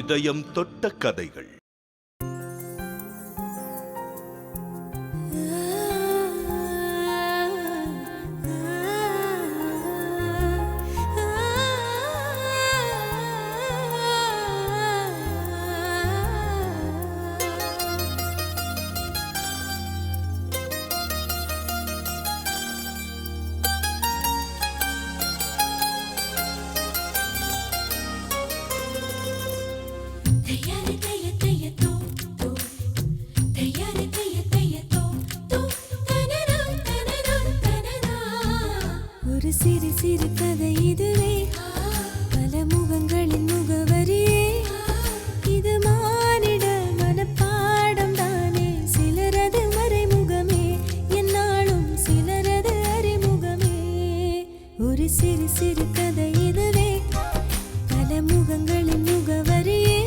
இதயம் தொட்ட கதைகள். ஒரு சிறு சிறு கதை இதுவே, பல முகங்களின் முகவரியே. இது மானிட மனப்பாடம் தானே, சிலரது மறைமுகமே, என்னாலும் சிலரது அறிமுகமே. ஒரு சிறு சிறு கதை இதுவே, பல முகங்களின் முகவரியே.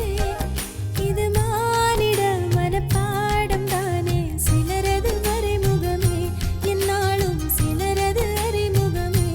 இது மானிட மனப்பாடம் தானே, சிலரது மறைமுகமே, என்னாலும் சிலரது அறிமுகமே.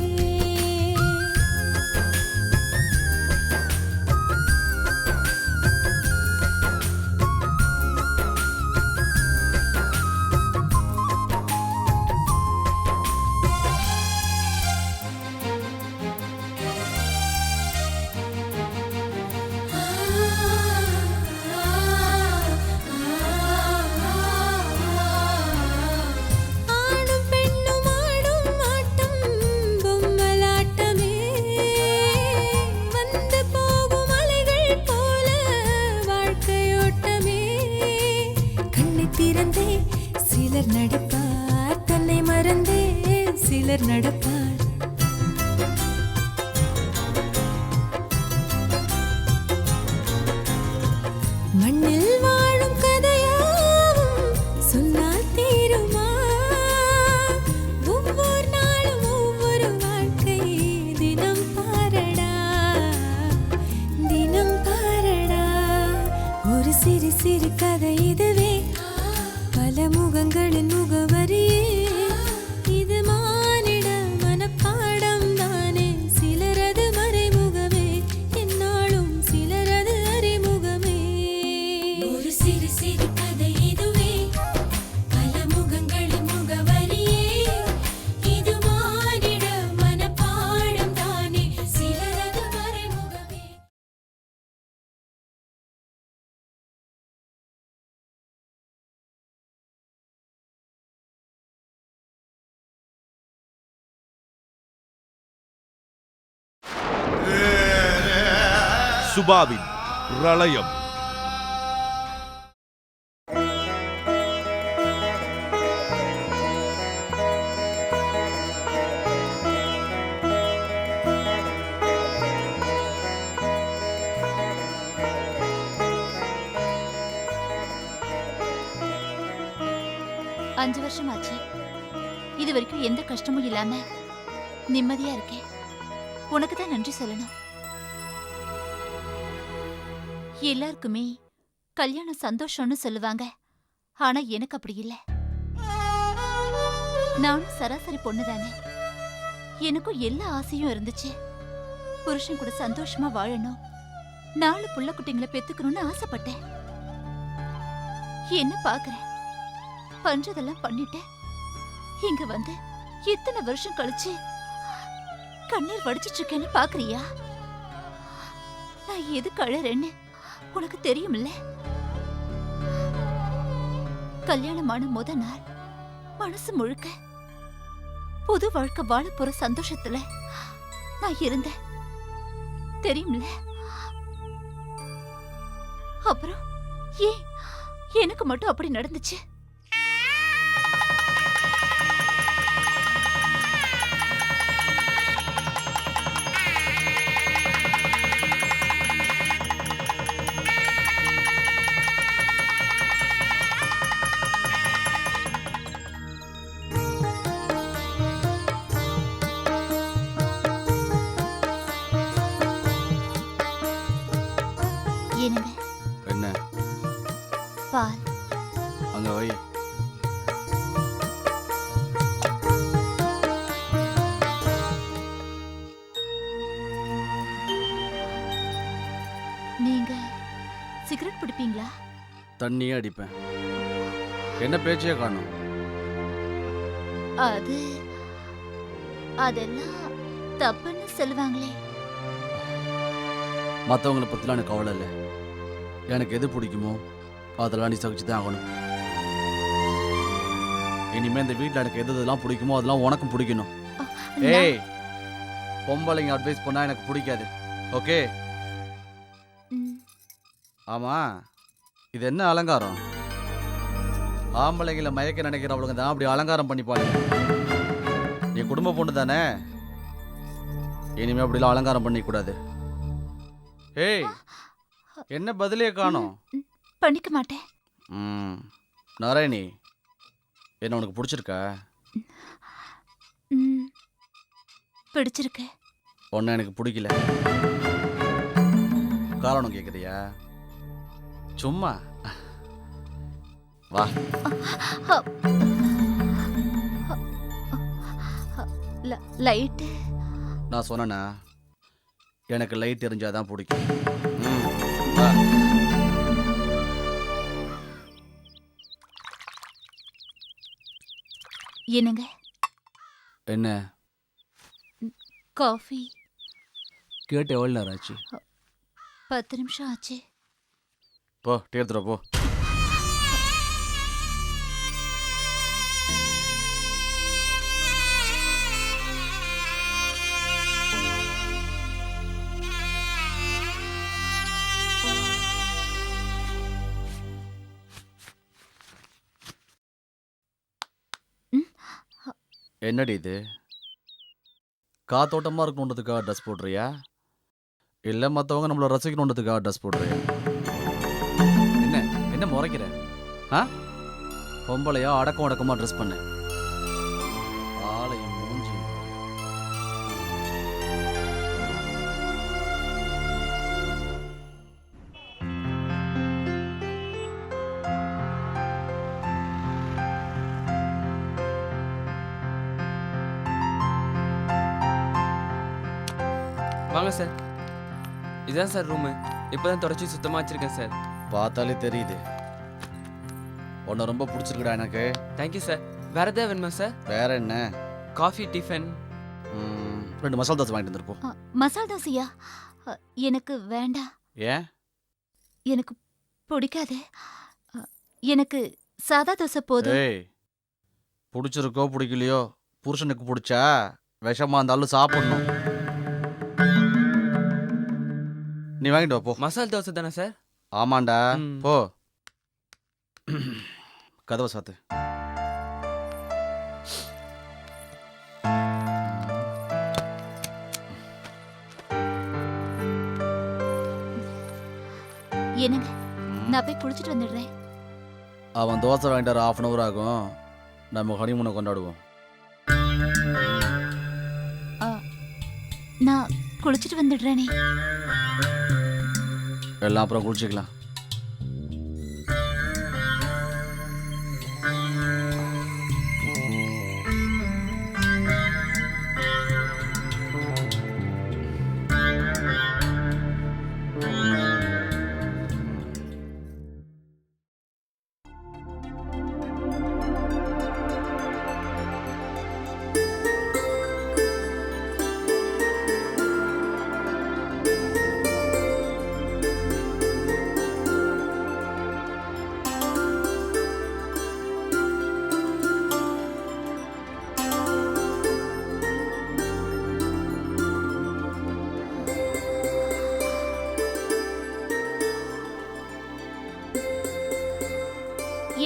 ஆணும் பெண்ணும் ஆடும் ஆட்டம் பொம்மலாட்டமே, வந்து போகும் அலைகள் போல வாழ்க்கையோட்டமே. கண்ணை திறந்தே சிலர் நடப்பார், தன்னை மறந்தே சிலர் நடப்பார். மண்ணில் வாழும் கதையாவும் சொன்னால் தீருமா? ஒவ்வொரு நாளும் ஒவ்வொரு வாழ்க்கை, தினம் பாரடா, தினம் பாரடா. ஒரு சிறு சிறு கதை இதுவே, பல முகங்களின் முகவரியே. இது மானிட மனப்பாடம் தானே, சிலரது மறைமுகமே, என்னாலும் சிலரது அறிமுகமே. ஒரு சிறு சிறு கதை இதுவே, பல முகங்களின் முகவரியே. இது மானிட மனப்பாடம் தானே, சிலரது மறைமுகமே. சுபாவின் பிரளயம். அஞ்சு வருஷம் ஆச்சு. இது வரைக்கும் எந்த கஷ்டமும் இல்லாம நிம்மதியா இருக்கேன். உனக்கு தான் நன்றி சொல்லணும். எல்லாருக்குமே கல்யாணம் சந்தோஷம்னு சொல்லுவாங்க, ஆனா எனக்கு அப்படி இல்ல. நானும் சராசரி பொண்ணுதானே. எனக்கும் எல்லா ஆசையும் இருந்துச்சு. புருஷன் கூட சந்தோஷமா வாழணும், 4 புள்ள குட்டிங்களை பெத்துக்கணும்னு ஆசைப்பட்டேன். என்ன பாக்குறேன், பண்றதெல்லாம் பண்ணிட்டு இங்க வந்து இத்தனை வருஷம் கழிச்சு கண்ணீர் வடிச்சிட்டு இருக்கேன்னு பாக்குறியா? நான் எதுக்கு அழறேன்னு உனக்கு தெரியுமில்ல. கல்யாணமான முத நாள் மனசு முழுக்க புது வாழ்க்கை வாழ போற சந்தோஷத்துல நான் இருந்தேன், தெரியுமில்ல. அப்புறம் ஏன் எனக்கு மட்டும் அப்படி நடந்துச்சு? என்னங்க? என்ன? பால் அங்க வை. நீங்க தண்ணியே அடிப்பேன். என்ன பேச்சையே காணும். அது அதெல்லாம் தப்புன்னு சொல்லுவாங்களே. மற்றவங்களை பற்றிலாம் எனக்கு கவலை இல்லை. எனக்கு எது பிடிக்குமோ அதெல்லாம் நீ சகிச்சு தான் ஆகணும். இனிமேல் இந்த வீட்டில் எனக்கு எது எதெல்லாம் பிடிக்குமோ அதெல்லாம் உனக்கும் பிடிக்கணும். ஏய், பொம்பளைங்க அட்வைஸ் பண்ணால் எனக்கு பிடிக்காது. ஓகே? ஆமாம், இது என்ன அலங்காரம்? ஆம்பளைங்களை மயக்க நினைக்கிறவளுங்க தான் அப்படி அலங்காரம் பண்ணிப்பாங்க. நீ குடும்ப பொண்ணு தானே, இனிமே அப்படிலாம் அலங்காரம் பண்ணிக்கூடாது. ஏய், என்ன பதிலே காணோம்? பண்ணிக்க மாட்டேன். நாராயணி, என்ன உனக்கு பிடிச்சிருக்கா? பிடிச்சிருக்கு. ஒன்னும் எனக்கு பிடிக்கல. காரணம் கேட்குறியா? சும்மா வா. லைட்டு நான் சொன்னேன்னா எனக்கு லைட் எரிஞ்சாதான் பிடிக்கும். வா. என்னங்க? என்ன? காஃபி கேட்டு எவ்வளோ நேரம் ஆச்சு? 10 நிமிஷம் ஆச்சு. போ, டீ எடுத்துரு போ. என்னடி இது? காத்தோட்டமாக இருக்கணுன்றதுக்காக ட்ரெஸ் போடுறியா, இல்லை மற்றவங்க நம்மளை ரசிக்கணுன்றதுக்காக ட்ரெஸ் போடுறியா? என்ன என்ன முறைக்கிற? ஆ, பொம்பளையா அடக்கம் அடக்கமாக ட்ரெஸ் பண்ணு. ஆளையும் மூஞ்சி. வாங்க சார், இதுதான் சார் ரூமு. இப்போதான் தொடச்சி சுத்தமாக வச்சிருக்கேன் சார். பார்த்தாலே தெரியுது உன்னை ரொம்ப பிடிச்சிருக்குடா எனக்கு. Thank you sir. வேற எதாவது வேணுமா சார்? வேற என்ன? Coffee, tiffin. 2 மசாலா தோசை வாங்கிட்டு வந்துருப்போம். மசாலா தோசையா? எனக்கு வேண்டாம். ஏன்? எனக்கு பிடிக்காது. எனக்கு சாதா தோசை போதும். ஏய், பிடிச்சிருக்கோ பிடிக்கலையோ, புருஷனுக்கு பிடிச்சா விஷமா இருந்தாலும் சாப்பிடணும். நீ வாங்கிட்டு வா போ. மசாலா தோசை தானே சார்? ஆமாண்டா, போ. கதவை சாத்து. என்னங்க, நான் போய் குளிச்சுட்டு வந்துடுறேன். அவன் தோசை வாங்கிட்டு வர 1/2 hour ஆகும். நம்ம ஹனிமூனை கொண்டாடுவோம். நான் குளிச்சுட்டு வந்துடுறேனே. எல்லாம் அப்புறம் குளிச்சுக்கலாம்.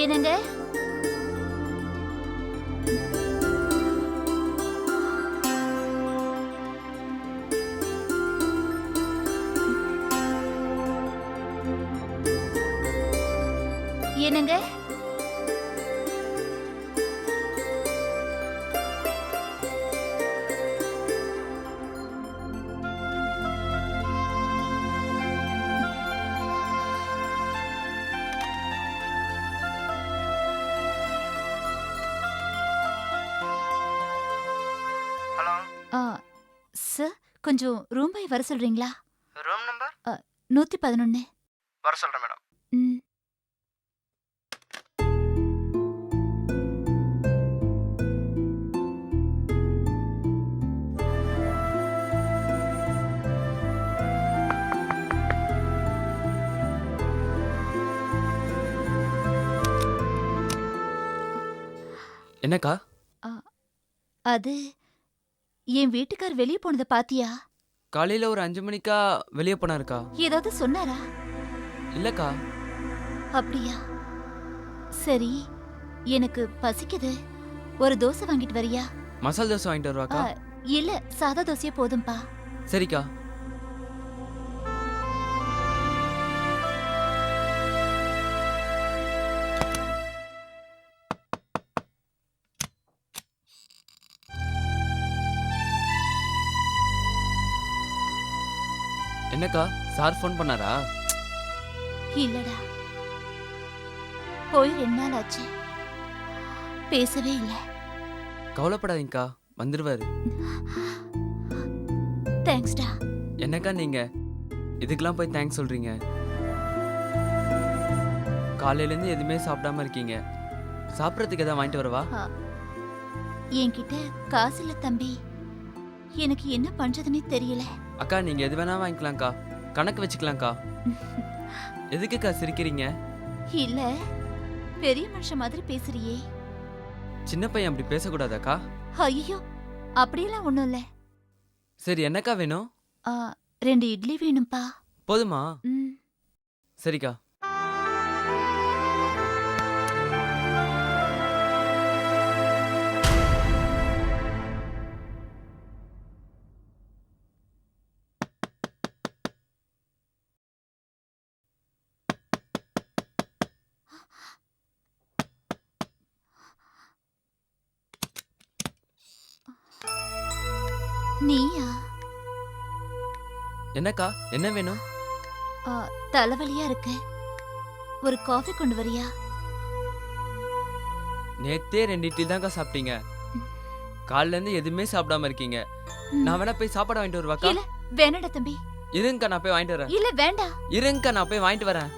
என்னங்க? என்னங்க? ஹலோ சார், கொஞ்சம் ரூம் பாய் வர சொல்றீங்களா? Room number 111. வர சொல்கிறேன் மேடம். என்னக்கா? அது என் வீட்டுக்கார் வெளியே போனதை பாத்தியா? காலையில ஒரு 5 மணிக்கா வெளியே போனாருக்கா. ஏதாவது சொன்னாரா? இல்லக்கா. அப்படியா? சரி, எனக்கு பசிக்குது. ஒரு தோசை வாங்கிட்டு வரியா? மசால் தோசை வாங்கிட்டு வருவாக்கா? இல்ல, சாதா தோசையே போதும்பா. சரிக்கா. என்னக்கா, சார் ஃபோன் பண்ணாரா? இல்லடா, போய் 2 நாள் ஆச்சு, பேசவே இல்லை. கவலைப்படாதீங்கக்கா, வந்துருவாரு. தேங்க்ஸ்டா. என்னக்கா நீங்க இதுக்கெல்லாம் போய் தேங்க்ஸ் சொல்றீங்க? காலையிலேருந்து எதுவுமே சாப்பிடாம இருக்கீங்க. சாப்பிட்றதுக்கு எதாவது வாங்கிட்டு வரவா? என்கிட்ட காசு இல்ல தம்பி, எனக்கு என்ன பண்றதுன்னே தெரியல. அக்கா, நீங்க எது வேணா வாங்கிக்கலாம்க்கா, கணக்கு வச்சுக்கலாம்க்கா. எதுக்குக்கா சிரிக்கிறீங்க? இல்ல, பெரிய மனுஷன் மாதிரி பேசுறியே. சின்ன பையன் அப்படி பேசக்கூடாதாக்கா? ஐயோ, அப்படியெல்லாம் ஒண்ணும் இல்ல. சரி, என்னக்கா வேணும்? 2 இட்லி வேணும்பா. போதுமா? ம். சரிக்கா. நீயா? என்னக்கா, என்ன வேணும்? தலைவலியா இருக்கு, ஒரு காஃபி கொண்டு வரியா? நேத்தே 2 இட்லி தான்க்கா சாப்பிட்டீங்க. காலைல இருந்து எதுவுமே சாப்பிடாம இருக்கீங்க. நான் வேணா போய் சாப்பாடு வாங்கிட்டு வருவாக்கா? இல்ல, வேணாடா தம்பி. இருங்கக்கா, நான் போய் வாங்கிட்டு வரேன். இல்ல, வேண்டாம். இருங்கக்கா, நான் போய் வாங்கிட்டு வரேன்.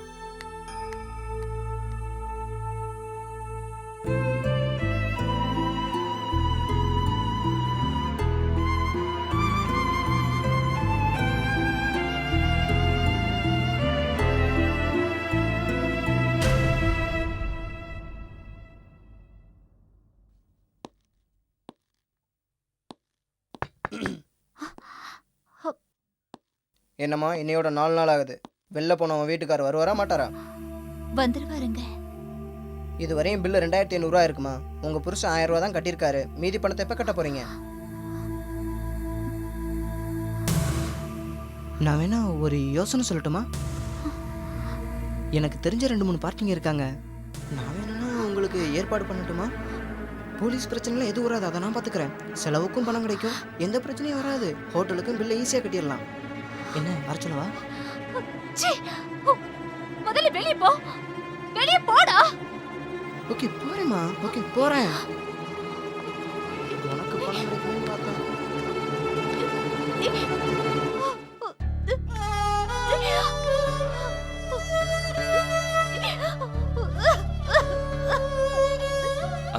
என்னம்மா இன்னையோட 4 நாள் ஆகுது. வெளில போனவன் வீட்டுக்கார் வருவாரா மாட்டாரா? வந்துருவாருங்க. இதுவரையும் பில்லு 2500 ரூபா இருக்குமா? உங்க புருஷன் 1000 ரூபா தான் கட்டியிருக்காரு. மீதி பணத்தை எப்போ கட்ட போறீங்க? நான் வேணா ஒரு யோசனை சொல்லட்டுமா? எனக்கு தெரிஞ்ச 2-3 பார்க்கிங் இருக்காங்க. நான் வேணும்னா உங்களுக்கு ஏற்பாடு பண்ணட்டுமா? போலீஸ் பிரச்சனைலாம் எதுவும் வராது, அதை நான் பார்த்துக்கிறேன். செலவுக்கும் பணம் கிடைக்கும், எந்த பிரச்சனையும் வராது. ஹோட்டலுக்கும் பில்லை ஈஸியாக கட்டிடலாம். என்ன வர சொல்லவா? முதல்ல வெளியே போ, வெளியே போடா. ஓகே போறேம்மா, ஓகே போறேன். உனக்கு பணம் கிடைக்கும்னு பார்த்தேன்.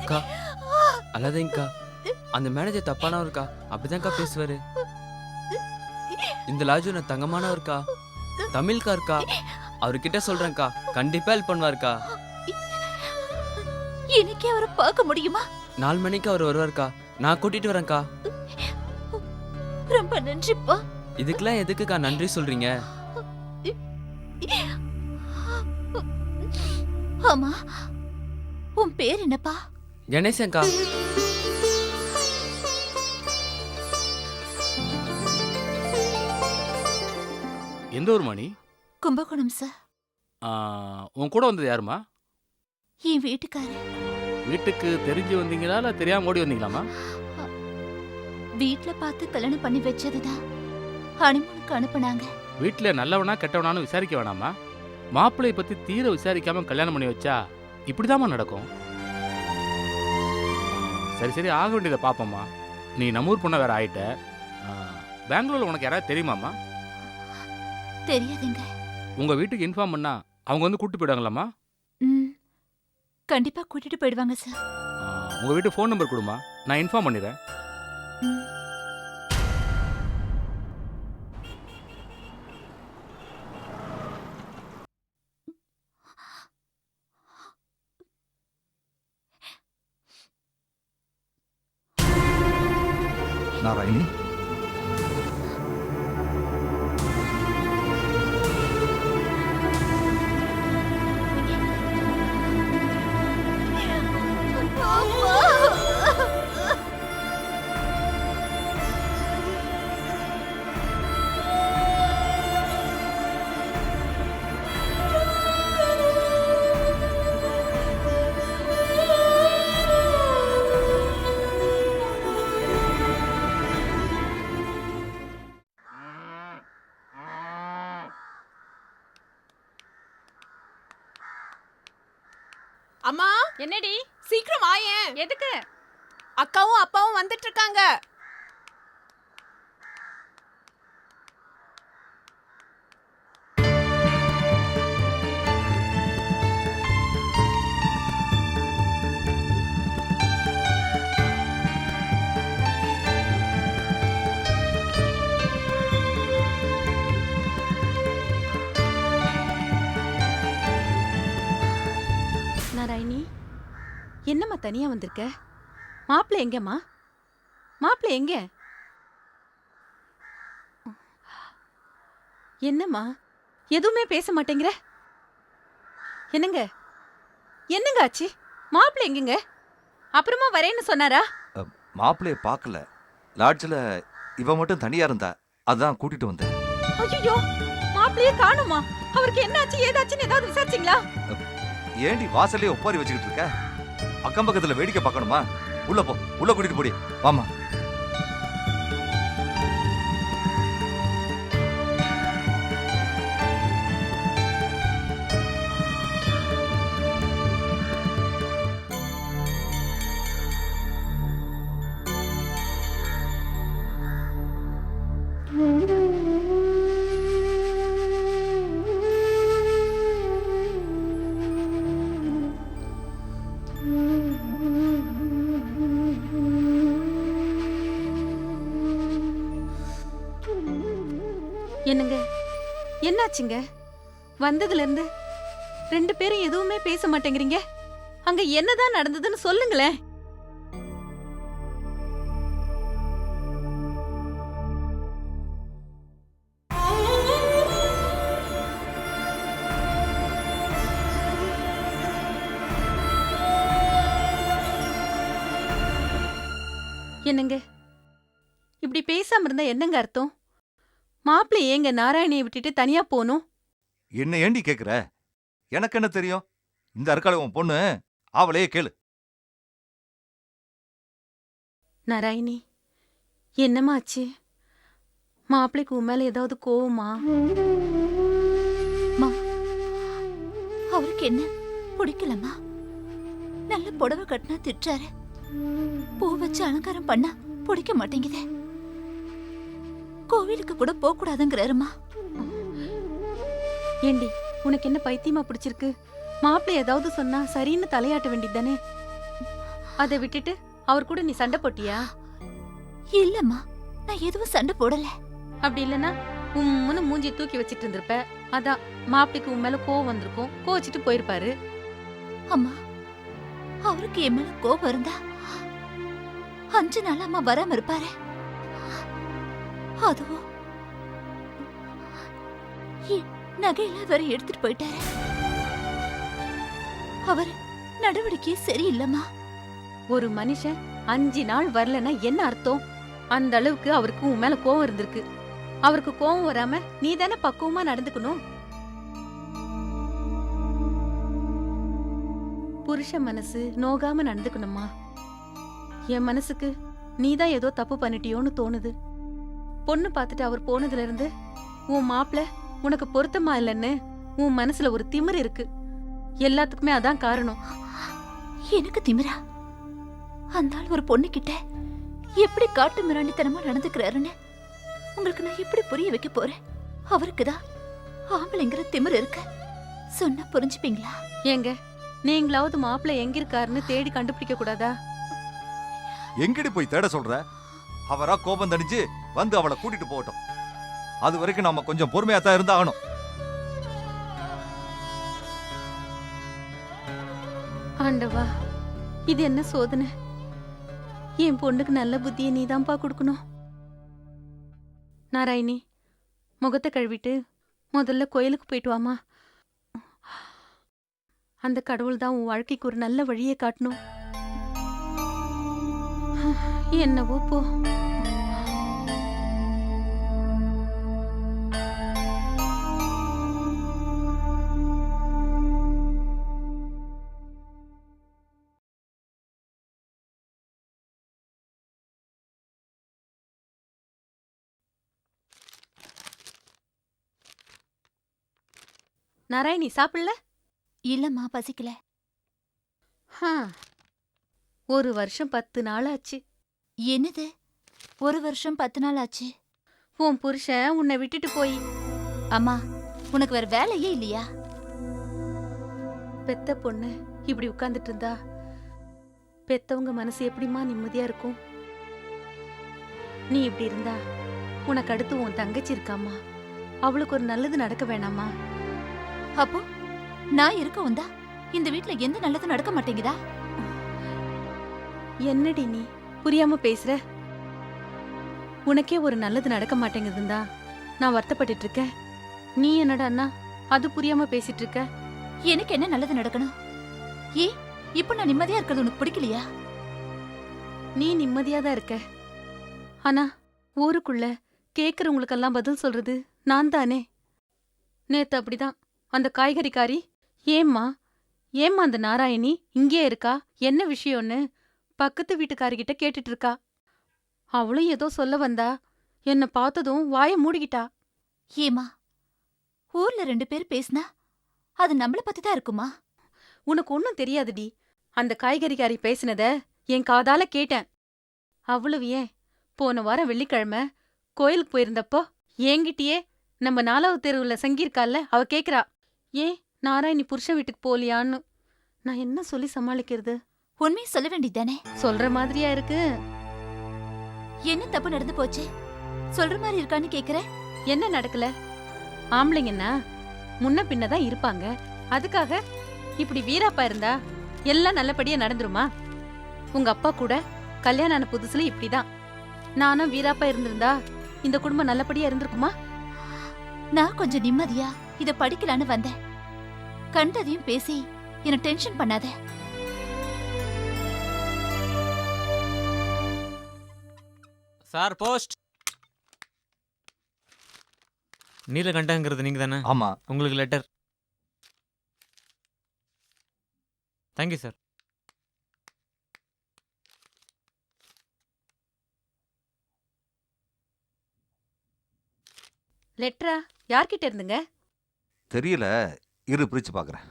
அக்கா, அல்லாதீங்கக்கா. அந்த மேனேஜர் தப்பானவருக்கா, அப்படிதான்க்கா பேசுவாரு. இந்த லாஜு நான் தங்கமானவருக்கா, தமிழ்கா இருக்கா. அவர்கிட்ட சொல்றேன்க்கா, கண்டிப்பா ஹெல்ப் பண்ணுவாருக்கா. இன்னைக்கு அவரை பார்க்க முடியுமா? 4 மணிக்கு அவர் வருவாருக்கா, நான் கூட்டிட்டு வரேன்க்கா. ரொம்ப நன்றிப்பா. இதுக்கெல்லாம் எதுக்குக்கா நன்றி சொல்றீங்க? ஆமா, உன் பேர் என்னப்பா? கணேசன்க்கா. எந்த ஊர் மணி? கும்பகோணம் சார். உன் கூட வந்தது யாருமா? என் வீட்டுக்காரர். வீட்டுக்கு தெரிஞ்சு வந்தீங்களா இல்லை தெரியாம ஓடி வந்தீங்களாமா? வீட்ல பார்த்து கல்யாணம் பண்ணி வச்சதுதான் ஹனிமூனுக்கு அனுப்புனாங்க. வீட்டில் நல்லவனா கெட்டவனான்னு விசாரிக்க வேணாமா? மாப்பிள்ளையை பற்றி தீர விசாரிக்காம கல்யாணம் பண்ணி வச்சா இப்படிதாம்மா நடக்கும். சரி சரி, ஆக வேண்டியதை பார்ப்போம்மா. நீ நம்மூர் பொண்ணை வேற ஆயிட்ட. பெங்களூர்ல உனக்கு யாராவது தெரியுமாம்மா? தெரியாதுங்க. உங்கள் வீட்டுக்கு இன்ஃபார்ம் பண்ணா அவங்க வந்து கூப்பிட்டு போயிடுவாங்களாம்மா? கண்டிப்பா கூட்டிட்டு போயிடுவாங்க சார். உங்கள் வீட்டு ஃபோன் நம்பர் கொடுமா, நான் இன்ஃபார்ம் பண்ணிடுறேன். ம். நாராயணி, அம்மா, என்னடி? சீக்கிரம் வாயேன். எதுக்கு? அக்காவும் அப்பாவும் வந்துட்டு இருக்காங்க. நாராயணி, என்னம்மா தனியா வந்திருக்க? மாப்பிள்ளை எங்கம்மா? மாப்பிள்ளை எங்க? என்னம்மா எதுவுமே பேச மாட்டேங்கிற? என்னங்க என்னங்க ஆச்சு? மாப்பிள்ளை எங்கங்க? அப்புறமா வரேன்னு சொன்னாரா? மாப்பிள்ளைய பார்க்கல. லாட்ஜில் இவ மட்டும் தனியா இருந்தா, அதான் கூட்டிட்டு வந்தேன். ஐயோ, மாப்பிள்ளையே காணுமா? அவருக்கு என்னாச்சு ஏதாச்சுன்னு ஏதாவது விசாரிச்சீங்களா? ஏண்டி வாசல்லே ஒப்பாரி வச்சுக்கிட்டு இருக்க? அக்கம் பக்கத்துல வேடிக்கை பார்க்கணுமா? உள்ள போ, உள்ள கூட்டிட்டு போடி. வாமா. என்னங்க என்னாச்சுங்க? வந்ததுல இருந்து ரெண்டு பேரும் எதுவுமே பேச மாட்டேங்கிறீங்க. அங்க என்னதான் நடந்ததுன்னு சொல்லுங்களேன். என்னங்க இப்படி பேசாம இருந்தா என்னங்க அர்த்தம்? மாப்பிள்ளை ஏங்க நாராயணியை விட்டுட்டு தனியா போகணும்? என்ன ஏண்டி கேக்குற? எனக்கு என்ன தெரியும்? இந்த அற்கால உன் பொண்ணு, அவளையே கேளு. நாராயணி, என்னம்மா ஆச்சு? மாப்பிள்ளைக்கு உன் மேல ஏதாவது கோவமா? அவருக்கு என்ன பிடிக்கலம்மா? நல்ல புடவை கட்டினா திட்டுறாரு. பூ வச்சு அலங்காரம் பண்ணா பிடிக்க மாட்டேங்குதே. கோவிலுக்கு கூட போக கூடாதுங்கிறாருமா. ஏண்டி, உனக்கு என்ன பைத்தியமா பிடிச்சிருக்கு? மாப்பிள்ளை ஏதாவது சொன்னா சரின்னு தலையாட்ட வேண்டியதானே? அதை விட்டுட்டு அவர் கூட நீ சண்டை போட்டியா? இல்லம்மா, நான் எதுவும் சண்டை போடல. அப்படி இல்லைன்னா உம்முன்னு மூஞ்சி தூக்கி வச்சிட்டு இருந்திருப்ப. அதான் மாப்பிள்ளைக்கு உன் மேல கோவம் வந்திருக்கும், கோச்சிட்டு போயிருப்பாரு. அம்மா, அவருக்கு என் மேல கோபம் இருந்தா 5 நாள் அம்மா வராம இருப்பாரு. அதுவும் நகையெல்லாம் வேற எடுத்துட்டு போயிட்டாரு. அவர் நடவடிக்கையே சரியில்லம்மா. ஒரு மனுஷன் 5 நாள் வரலன்னா என்ன அர்த்தம்? அந்த அளவுக்கு அவருக்கு உன் மேல கோவம் இருந்திருக்கு. அவருக்கு கோவம் வராம நீ தானே பக்குவமா நடந்துக்கணும். புருஷ மனசு நோகாம நடந்துக்கணுமா? என் மனசுக்கு நீதான் ஏதோ தப்பு பண்ணிட்டியோன்னு தோணுது. பொண்ணு பார்த்துட்டு அவர் போனதுல இருந்து உன் மாப்பிள்ள உனக்கு பொருத்தமா இல்லைன்னு உன் மனசுல ஒரு திமிரு இருக்கு. எல்லாத்துக்குமே அதான் காரணம். எனக்கு திமிரா? அந்த ஆள் ஒரு பொண்ணு கிட்ட எப்படி காட்டு மிராண்டித்தனமா நடந்துக்கிறாருன்னு உங்களுக்கு நான் எப்படி புரிய வைக்க போறேன்? அவருக்குதான் ஆம்பளைங்கிற திமிரு இருக்கு. சொன்னா புரிஞ்சுப்பீங்களா? ஏங்க, நீங்களாவது மாப்பிள்ளை எங்க இருக்காருன்னு தேடி கண்டுபிடிக்க கூடாதா? எங்கடி போய் தேட சொல்ற? அவரா கோபம் தணிச்சு வந்து அவளை கூட்டிட்டு போகட்டும். அது வரைக்கும் நாம கொஞ்சம் பொறுமையா தான் இருந்தாகணும். ஆண்டவா, இது என்ன சோதனை? என் பொண்ணுக்கு நல்ல புத்தியை நீதான்ப்பா கொடுக்கணும். நாராயணி, முகத்தை கழுவிட்டு முதல்ல கோயிலுக்கு போயிட்டு வாமா. அந்த கடவுள் தான் உன் வாழ்க்கைக்கு ஒரு நல்ல வழியை காட்டணும். என்னவோ போ. நாராயணி, சாப்பிடல? இல்லம்மா, பசிக்கல. ஒரு வருஷம் 10 நாள் ஆச்சு. என்னது, ஒரு வருஷம் 10 நாள் ஆச்சு? உன் புருஷன் உன்னை விட்டுட்டு போய். அம்மா, உனக்கு வேற வேலையே இல்லையா? பெத்த பொண்ணு இப்படி உட்கார்ந்துட்டு இருந்தா பெத்தவங்க மனசு எப்படிமா நிம்மதியா இருக்கும்? நீ இப்படி இருந்தா உனக்கு அடுத்து உன் தங்கச்சி இருக்காமா, அவளுக்கு ஒரு நல்லது நடக்க வேணாமா? அப்போ நான் இருக்க வந்தா இந்த வீட்ல எந்த நல்லதும் நடக்க மாட்டேங்குதா? என்னடி நீ புரியாம பேசுற? உனக்கே ஒரு நல்லது நடக்க மாட்டேங்குதுந்தா நான் வருத்தப்பட்டுட்டு இருக்கேன். நீ என்னடா அண்ணா அது புரியாம பேசிட்டு இருக்க? எனக்கு என்ன நல்லது நடக்கணும்? ஏ, இப்ப நான் நிம்மதியா இருக்கிறது உனக்கு பிடிக்கலையா? நீ நிம்மதியா தான் இருக்க. ஆனா ஊருக்குள்ள கேக்குறவங்களுக்கெல்லாம் பதில் சொல்றது நான் தானே. நேத்து அப்படிதான் அந்த காய்கறிக்காரி, ஏம்மா அந்த நாராயணி இங்கே இருக்கா, என்ன விஷயம்னு பக்கத்து வீட்டுக்காரிகிட்ட கேட்டுட்டு இருக்கா. அவளும் ஏதோ சொல்ல வந்தா, என்ன பார்த்ததும் வாய மூடிக்கிட்டா. ஏமா, ஊர்ல 2 பேர் பேசினா அது நம்மள பத்தி தான் இருக்குமா? உனக்கு ஒன்னும் தெரியாதுடி. அந்த காய்கறிக்காரி பேசினத என் காதால கேட்டேன். அவ்வளவு ஏன், போன வாரம் வெள்ளிக்கிழமை கோயிலுக்கு போயிருந்தப்போ என்கிட்டயே நம்ம 4வது தெருவுல சங்கியிருக்கால, அவ கேக்குறா, ஏன் நாராயணி புருஷ வீட்டுக்கு போலியான்னு. நான் என்ன சொல்லி சமாளிக்கிறது? உண்மையை சொல்ல வேண்டியதானே? சொல்ற மாதிரியா இருக்கு? என்ன தப்பு நடந்து போச்சு? சொல்ற மாதிரி இருக்கான்னு கேக்குற. என்ன நடக்கல? ஆம்பளைங்கன்னா முன்ன பின்னதான் இருப்பாங்க. அதுக்காக இப்படி வீராப்பா இருந்தா எல்லாம் நல்லபடியா நடந்துருமா? உங்க அப்பா கூட கல்யாணம் ஆன புதுசுல இப்படிதான். நானும் வீராப்பா இருந்திருந்தா இந்த குடும்பம் நல்லபடியா இருந்திருக்குமா? நான் கொஞ்சம் நிம்மதியா இத படிக்கலான்னு வந்தேன். கண்டதையும் பேசி என்ன டென்ஷன் பண்ணாத. Sir, post. நீலகண்டங்கிறது நீங்க தானே? ஆமா. உங்களுக்கு லெட்டர். Thank you sir. லெட்டரா? யார்கிட்ட இருந்துங்க? தெரியல, இரு பிரிச்சு பார்க்கறேன்.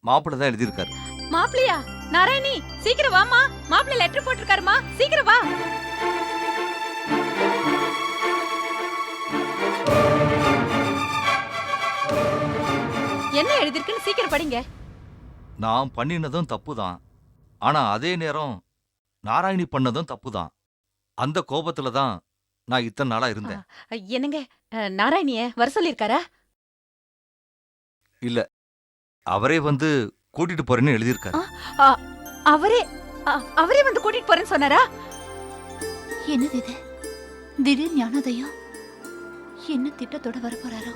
மாப்பிள்ளை தான் எழுதியிருக்காரு. மாப்பிளையா? நாராயணி, சீக்கிரம் வாமா, மாப்பிள்ளை லெட்டர் போட்டிருக்காருமா, சீக்கிரம் வா. என்ன எழுதிருக்குன்னு சீக்கிரம் படிங்க. நான் பண்ணினதும் தப்பு தான், ஆனா அதே நேரம் நாராயணி பண்ணதும் தப்பு தான். அந்த கோபத்துல தான் நான் இத்தனை நாளா இருந்தேன். என்னங்க, நாராயணிய வர சொல்லிருக்காரா? இல்ல, அவரே வந்து கூட்டிட்டு போறேன்னு எழுதியிருக்காரு. அவரே வந்து கூட்டிட்டு போறேன்னு சொன்னாரா? என்னது இது? திடீர் ஞானோதயம். என்ன திட்டத்தோட வர போறாரோ?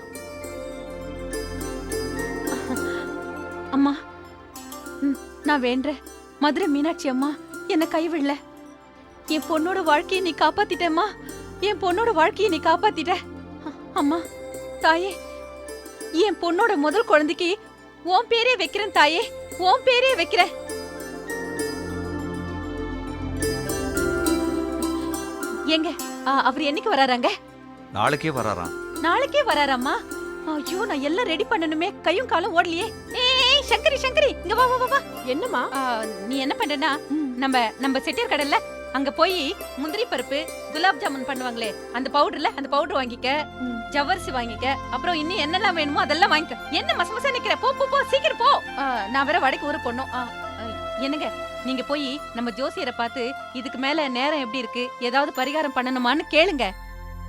அம்மா, நான் வேண்டேன், மதுரை மீனாட்சி அம்மா என்ன கைவிடல. என் பொண்ணோட வாழ்க்கையை நீ காப்பாத்திட்டேம்மா, என் பொண்ணோட வாழ்க்கையை நீ காப்பாத்திட்ட. அம்மா தாயே, என் பொண்ணோட முதல் குழந்தைக்கு உன் பேரே வைக்கிறேன் தாயே, உன் பேரே வைக்கிறேன். எங்க அவர் என்னைக்கு வராராங்க? நாளைக்கே வராராம். நாளைக்கே வராராம்மா? ஐயோ, நான் எல்லாம் ரெடி பண்ணணுமே, கையும் காலும் ஓடலையே. ஏய் சங்கரி, சங்கரி, இங்க வா வா வா. என்னம்மா? நீ என்ன பண்றனா, நம்ம செட்டியார் கடையில அங்க போய் முந்திரி பருப்பு, குலாப் ஜாமுன் பண்ணுவாங்களே அந்த பவுடர்ல, அந்த பவுடர் வாங்கிக்க, ஜவ்வரிசி வாங்கிக்க, அப்புறம் இன்னும் என்னெல்லாம் வேணுமோ அதெல்லாம் வாங்கிக்க. என்ன மசமசா நிக்கிற? போ போ போ, சீக்கிரம் போ. நான் வேற வடைக்கு ஊற போடணும். என்னங்க, நீங்க போய் நம்ம ஜோசியரை பார்த்து இதுக்கு மேல நேரம் எப்படி இருக்கு, ஏதாவது பரிகாரம் பண்ணணுமான்னு கேளுங்க.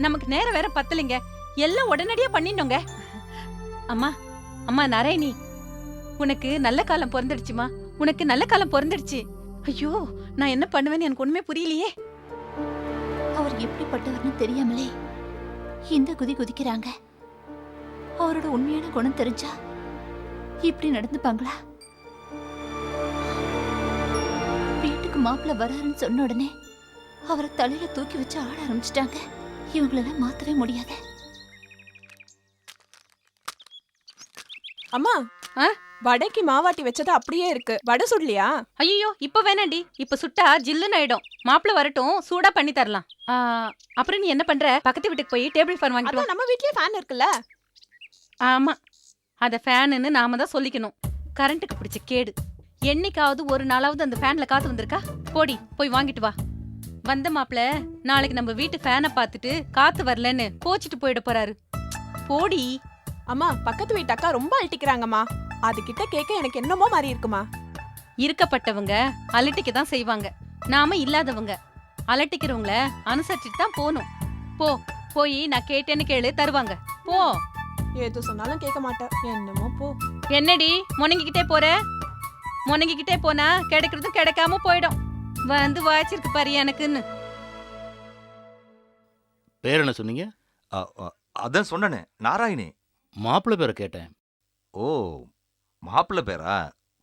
நமக்கு நேரம் வேற பத்தலைங்க, எல்லாம் உடனடியா பண்ணிடணுங்க. அம்மா, அம்மா நாராயணி, உனக்கு நல்ல காலம் பிறந்துடுச்சுமா, உனக்கு நல்ல காலம் பிறந்துடுச்சு. ஐயோ, நான் என்ன பண்ணுவேன்னு எனக்கு ஒண்ணுமே புரியலையே. அவர் எப்படிப்பட்டவர்னு தெரியாமலே இந்த குதி குதிக்கிறாங்க. அவரோட உண்மையான குணம் தெரிஞ்சா இப்படி நடந்துப்பாங்களா? வீட்டுக்கு மாப்பிள்ள வராருன்னு சொன்ன உடனே அவரை தலையில தூக்கி வச்சு ஆட ஆரம்பிச்சிட்டாங்க. இவங்களெல்லாம் மாத்தவே முடியாது. அம்மா, வடைக்கு மாவாட்டி வச்சது அப்படியே இருக்கு. வடை சுடலையா? ஐயோ, இப்ப வேணாண்டி. இப்ப சுட்டா ஜில்லுன்னு ஆயிடும். மாப்பிள்ள வரட்டும், சூடா பண்ணி தரலாம். அப்புறம் நீ என்ன பண்ற? பக்கத்து வீட்டுக்கு போய் டேபிள் ஃபேன் வாங்கிட்டு வா. அதான் நம்ம வீட்லயே ஃபேன் இருக்குல்ல. ஆமா, அத ஃபேனுன்னு நாம தான் சொல்லிக்கணும். கரண்ட்டுக்கு பிடிச்ச கேடு. என்னைக்காவது ஒரு நாளாவது அந்த ஃபேன்ல காத்து வந்திருக்கா? போடி, போய் வாங்கிட்டு வா. வந்த மாப்பிள்ள நாளைக்கு நம்ம வீட்டு ஃபேனை பார்த்துட்டு காத்து வரலன்னு கோச்சிட்டு போயிட போறாரு. போடி. அம்மா, பக்கத்து வீட்டு அக்கா ரொம்ப அழட்டிக்கிறாங்கம்மா. அது கிட்ட கேட்க எனக்கு என்னமோ மாதிரி இருக்குமா. இருக்கப்பட்டவங்க அலட்டிக்க தான் செய்வாங்க. நாம இல்லாதவங்க அலட்டிக்கிறவங்கள அனுசரிச்சுட்டு தான் போகணும். போ, போய் நான் கேட்டேன்னு கேளு, தருவாங்க. போ. எது சொன்னாலும் கேட்க மாட்டேன். என்னமோ போ. என்னடி முணங்கிக்கிட்டே போற? முணங்கிக்கிட்டே போனா கிடைக்கிறதும் கிடைக்காம போயிடும். வந்து வாய்ச்சிருக்கு பாரு எனக்குன்னு. பேர் என்ன சொன்னீங்க? அதான் சொன்னனே, நாராயணி. மாப்பிள்ளை பேரை கேட்டேன். ஓ, மாப்பிள்ளை பேரா?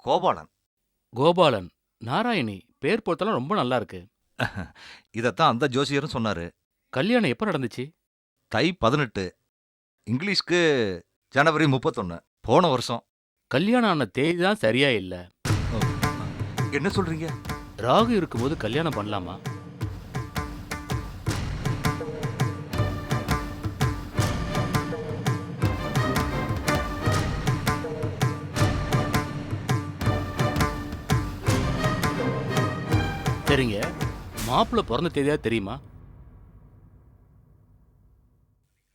கோபாலன். கோபாலன். நாராயணி பேர் பொறுத்தெல்லாம் ரொம்ப நல்லா இருக்கு. இதத்தான் அந்த ஜோசியரும் சொன்னாரு. கல்யாணம் எப்போ நடந்துச்சு? தை 18, இங்கிலீஷ்க்கு ஜனவரி 31, போன வருஷம். கல்யாணம் ஆன தேதி தான் சரியா இல்ல. என்ன சொல்றீங்க? ராகு இருக்கும்போது கல்யாணம் பண்ணலாமா? சரிங்க, மாப்பிள்ளை பிறந்த தேதியா தெரியுமா?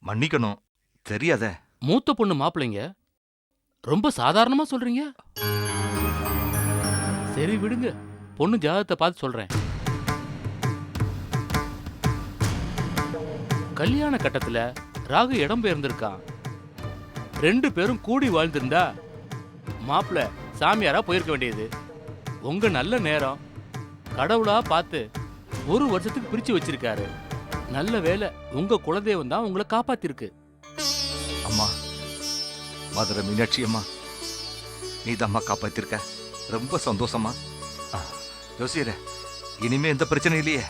மன்னிக்கணும், தெரியாதே. மூத்த பொண்ணு மாப்பிள்ளைங்க, ரொம்ப சாதாரணமா சொல்றீங்க. சரி விடுங்க, பொண்ணு ஜாதகத்தை பார்த்து சொல்றேன். கல்யாண கட்டத்துல ராகு இடம் பெயர்ந்திருக்கான். 2 பேரும் கூடி வாழ்ந்திருந்தா மாப்பிள்ள சாமியாரா போயிருக்க வேண்டியது. உங்க நல்ல நேரம் கடவுளா பார்த்து 1 வருஷத்துக்கு பிரிச்சு வச்சிருக்காரு. நல்ல வேலை, உங்க குலதெய்வம் தான் உங்களை காப்பாத்திருக்கு. அம்மா, மதுரை மீனாட்சி அம்மா, நீ தான் காப்பாத்திருக்க. ரொம்ப சந்தோஷமா. ஜோசியரே, இனிமே எந்த பிரச்சனை இல்லையே.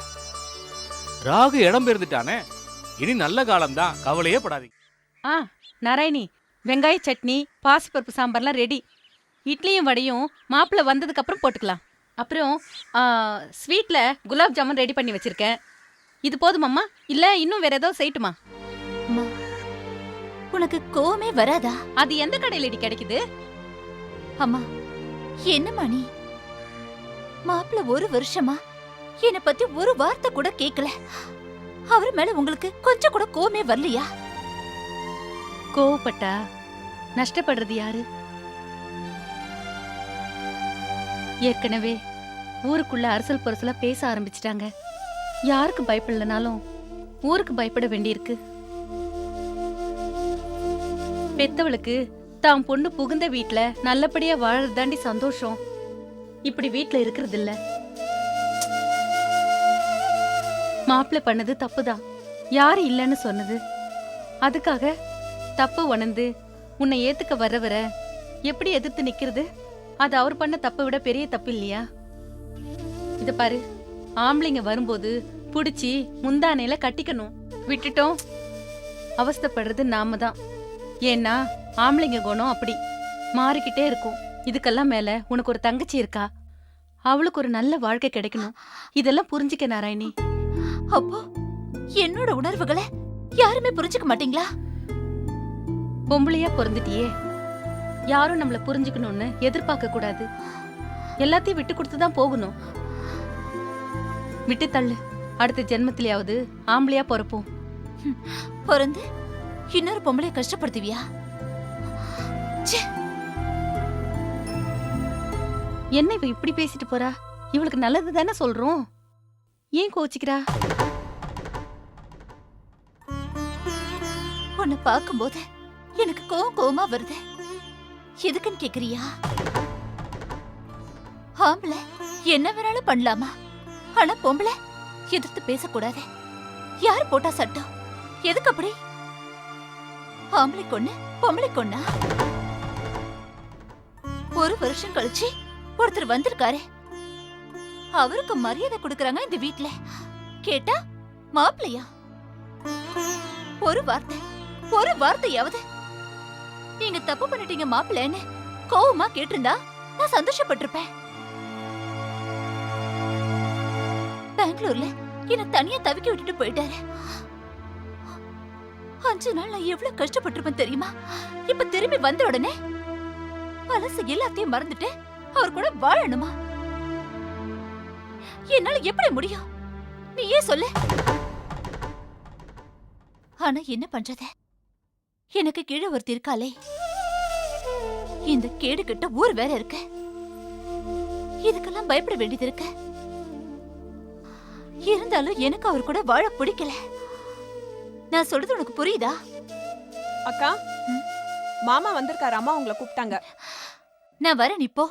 ராகு இடம் பெயர்ந்துட்டானே, இனி நல்ல காலம்தான், கவலையே படாதீங்க. நாராயணி, வெங்காய சட்னி, பாசிப்பருப்பு சாம்பார்லாம் ரெடி. இட்லியும் வடையும் மாப்பிள்ள வந்ததுக்கு அப்புறம் போட்டுக்கலாம். அப்புறம் ஸ்வீட்ல குலாப் ஜாமுன் ரெடி பண்ணி வச்சிருக்கேன். இது போதுமாம்மா, இல்ல இன்னும் வேற ஏதாவது செய்யட்டுமா? உனக்கு கோவமே வராதா? அது எந்த கடையிலடி கிடைக்குது? அம்மா, என்னம்மா நீ? மாப்பிள்ள 1 வருஷமா என்னை பத்தி ஒரு வார்த்தை கூட கேட்கல. அவர் மேல உங்களுக்கு கொஞ்சம் கூட கோவமே வரலையா? கோவப்பட்டா நஷ்டப்படுறது யாரு? ஏற்கனவே ஊருக்குள்ள அரசல் பொரசலா பேச ஆரம்பிச்சிட்டாங்க. யாருக்கு பயப்படலனாலும் ஊருக்கு பயப்பட வேண்டியிருக்கு. பெத்தவளுக்கு தான் பொண்ணு புகுந்த வீட்ல நல்லபடியா வாழறதாண்டி சந்தோஷம். இப்படி வீட்ல இருக்கிறது இல்ல. மாப்பிள்ள பண்ணது தப்புதான், யாரு இல்லன்னு சொன்னது. அதுக்காக தப்பு உணர்ந்து உன்னை ஏத்துக்க வர்றவரை எப்படி எதிர்த்து நிக்கிறது? அது அவர் பண்ண தப்பை விட பெரிய தப்பு இல்லையா? இத பாரு, ஆம்பளைங்க வரும்போது புடிச்சி முந்தானையில கட்டிக்கணும். விட்டுட்டோம் அவஸ்தைப்படுறது நாம தான். ஏன்னா ஆம்பளைங்க குணம் அப்படி மாறிக்கிட்டே இருக்கும். இதுக்கெல்லாம் மேல உனக்கு ஒரு தங்கச்சி இருக்கா, அவளுக்கு ஒரு நல்ல வாழ்க்கை கிடைக்கணும். இதெல்லாம் புரிஞ்சுக்க நாராயணி. அப்போ என்னோட உணர்வுகளை யாருமே புரிஞ்சுக்க மாட்டீங்களா? பொம்பளையா பிறந்துட்டியே, யாரும் நம்மள புரிஞ்சுக்கணும்னு எதிர்பார்க்க கூடாது. எல்லாத்தையும் விட்டு கொடுத்துதான் போகணும். விட்டு தள்ளு, அடுத்த ஜென்மத்திலேயாவது ஆம்பளையா பிறப்போம். பிறந்து இன்னொரு பொம்பளைய கஷ்டப்படுத்துவியா? என்ன இவ இப்படி பேசிட்டு போறா? இவளுக்கு நல்லது தானே சொல்றோம், ஏன் கோச்சிக்கிறா? உன்னை பார்க்கும்போது எனக்கு கோவமா வருது. எதுக்குன்னு கேக்குறியா? ஆம்பளை என்ன வேணாலும் பண்ணலாமா, ஆனா பொம்பளை எதிர்த்து பேசக்கூடாது. யார் போட்டா சட்டம்? எதுக்கு அப்படி? ஆம்பளை கொன்னு பொம்பளை கொன்னா? ஒரு வருஷம் கழிச்சு ஒருத்தர் வந்திருக்காரு, அவருக்கு மரியாதை கொடுக்கறாங்க இந்த வீட்ல. கேட்டா மாப்பிள்ளையா? ஒரு வார்த்தையாவது நீங்க தப்பு பண்ணிட்டீங்க மாப்பிள்ளைன்னு கோவமா கேட்டிருந்தா நான் சந்தோஷப்பட்டிருப்பேன். பெங்களூர்ல என்ன தனியா தவிக்க விட்டுட்டு போயிட்டாரு. 5 நாள் நான் எவ்வளவு கஷ்டப்பட்டிருப்பேன் தெரியுமா? இப்ப திரும்பி வந்த உடனே பழசு எல்லாத்தையும் மறந்துட்டு அவர் கூட வாழணுமா? என்னால எப்படி முடியும்? நீ ஏன் சொல்லு. ஆனா என்ன பண்றது, எனக்கு கீழே ஒருத்தி இருக்காளே. இந்த கேடு கிட்ட ஊர் வேற இருக்கு, இதுக்கெல்லாம் பயப்பட வேண்டியது இருக்கு. இருந்தாலும் எனக்கு அவர் கூட வாழ பிடிக்கல. நான் சொல்றது உனக்கு புரியுதா? அக்கா, மாமா வந்திருக்காரு, அம்மா உங்களை கூப்பிட்டாங்க. நான் வரேன், இப்போ.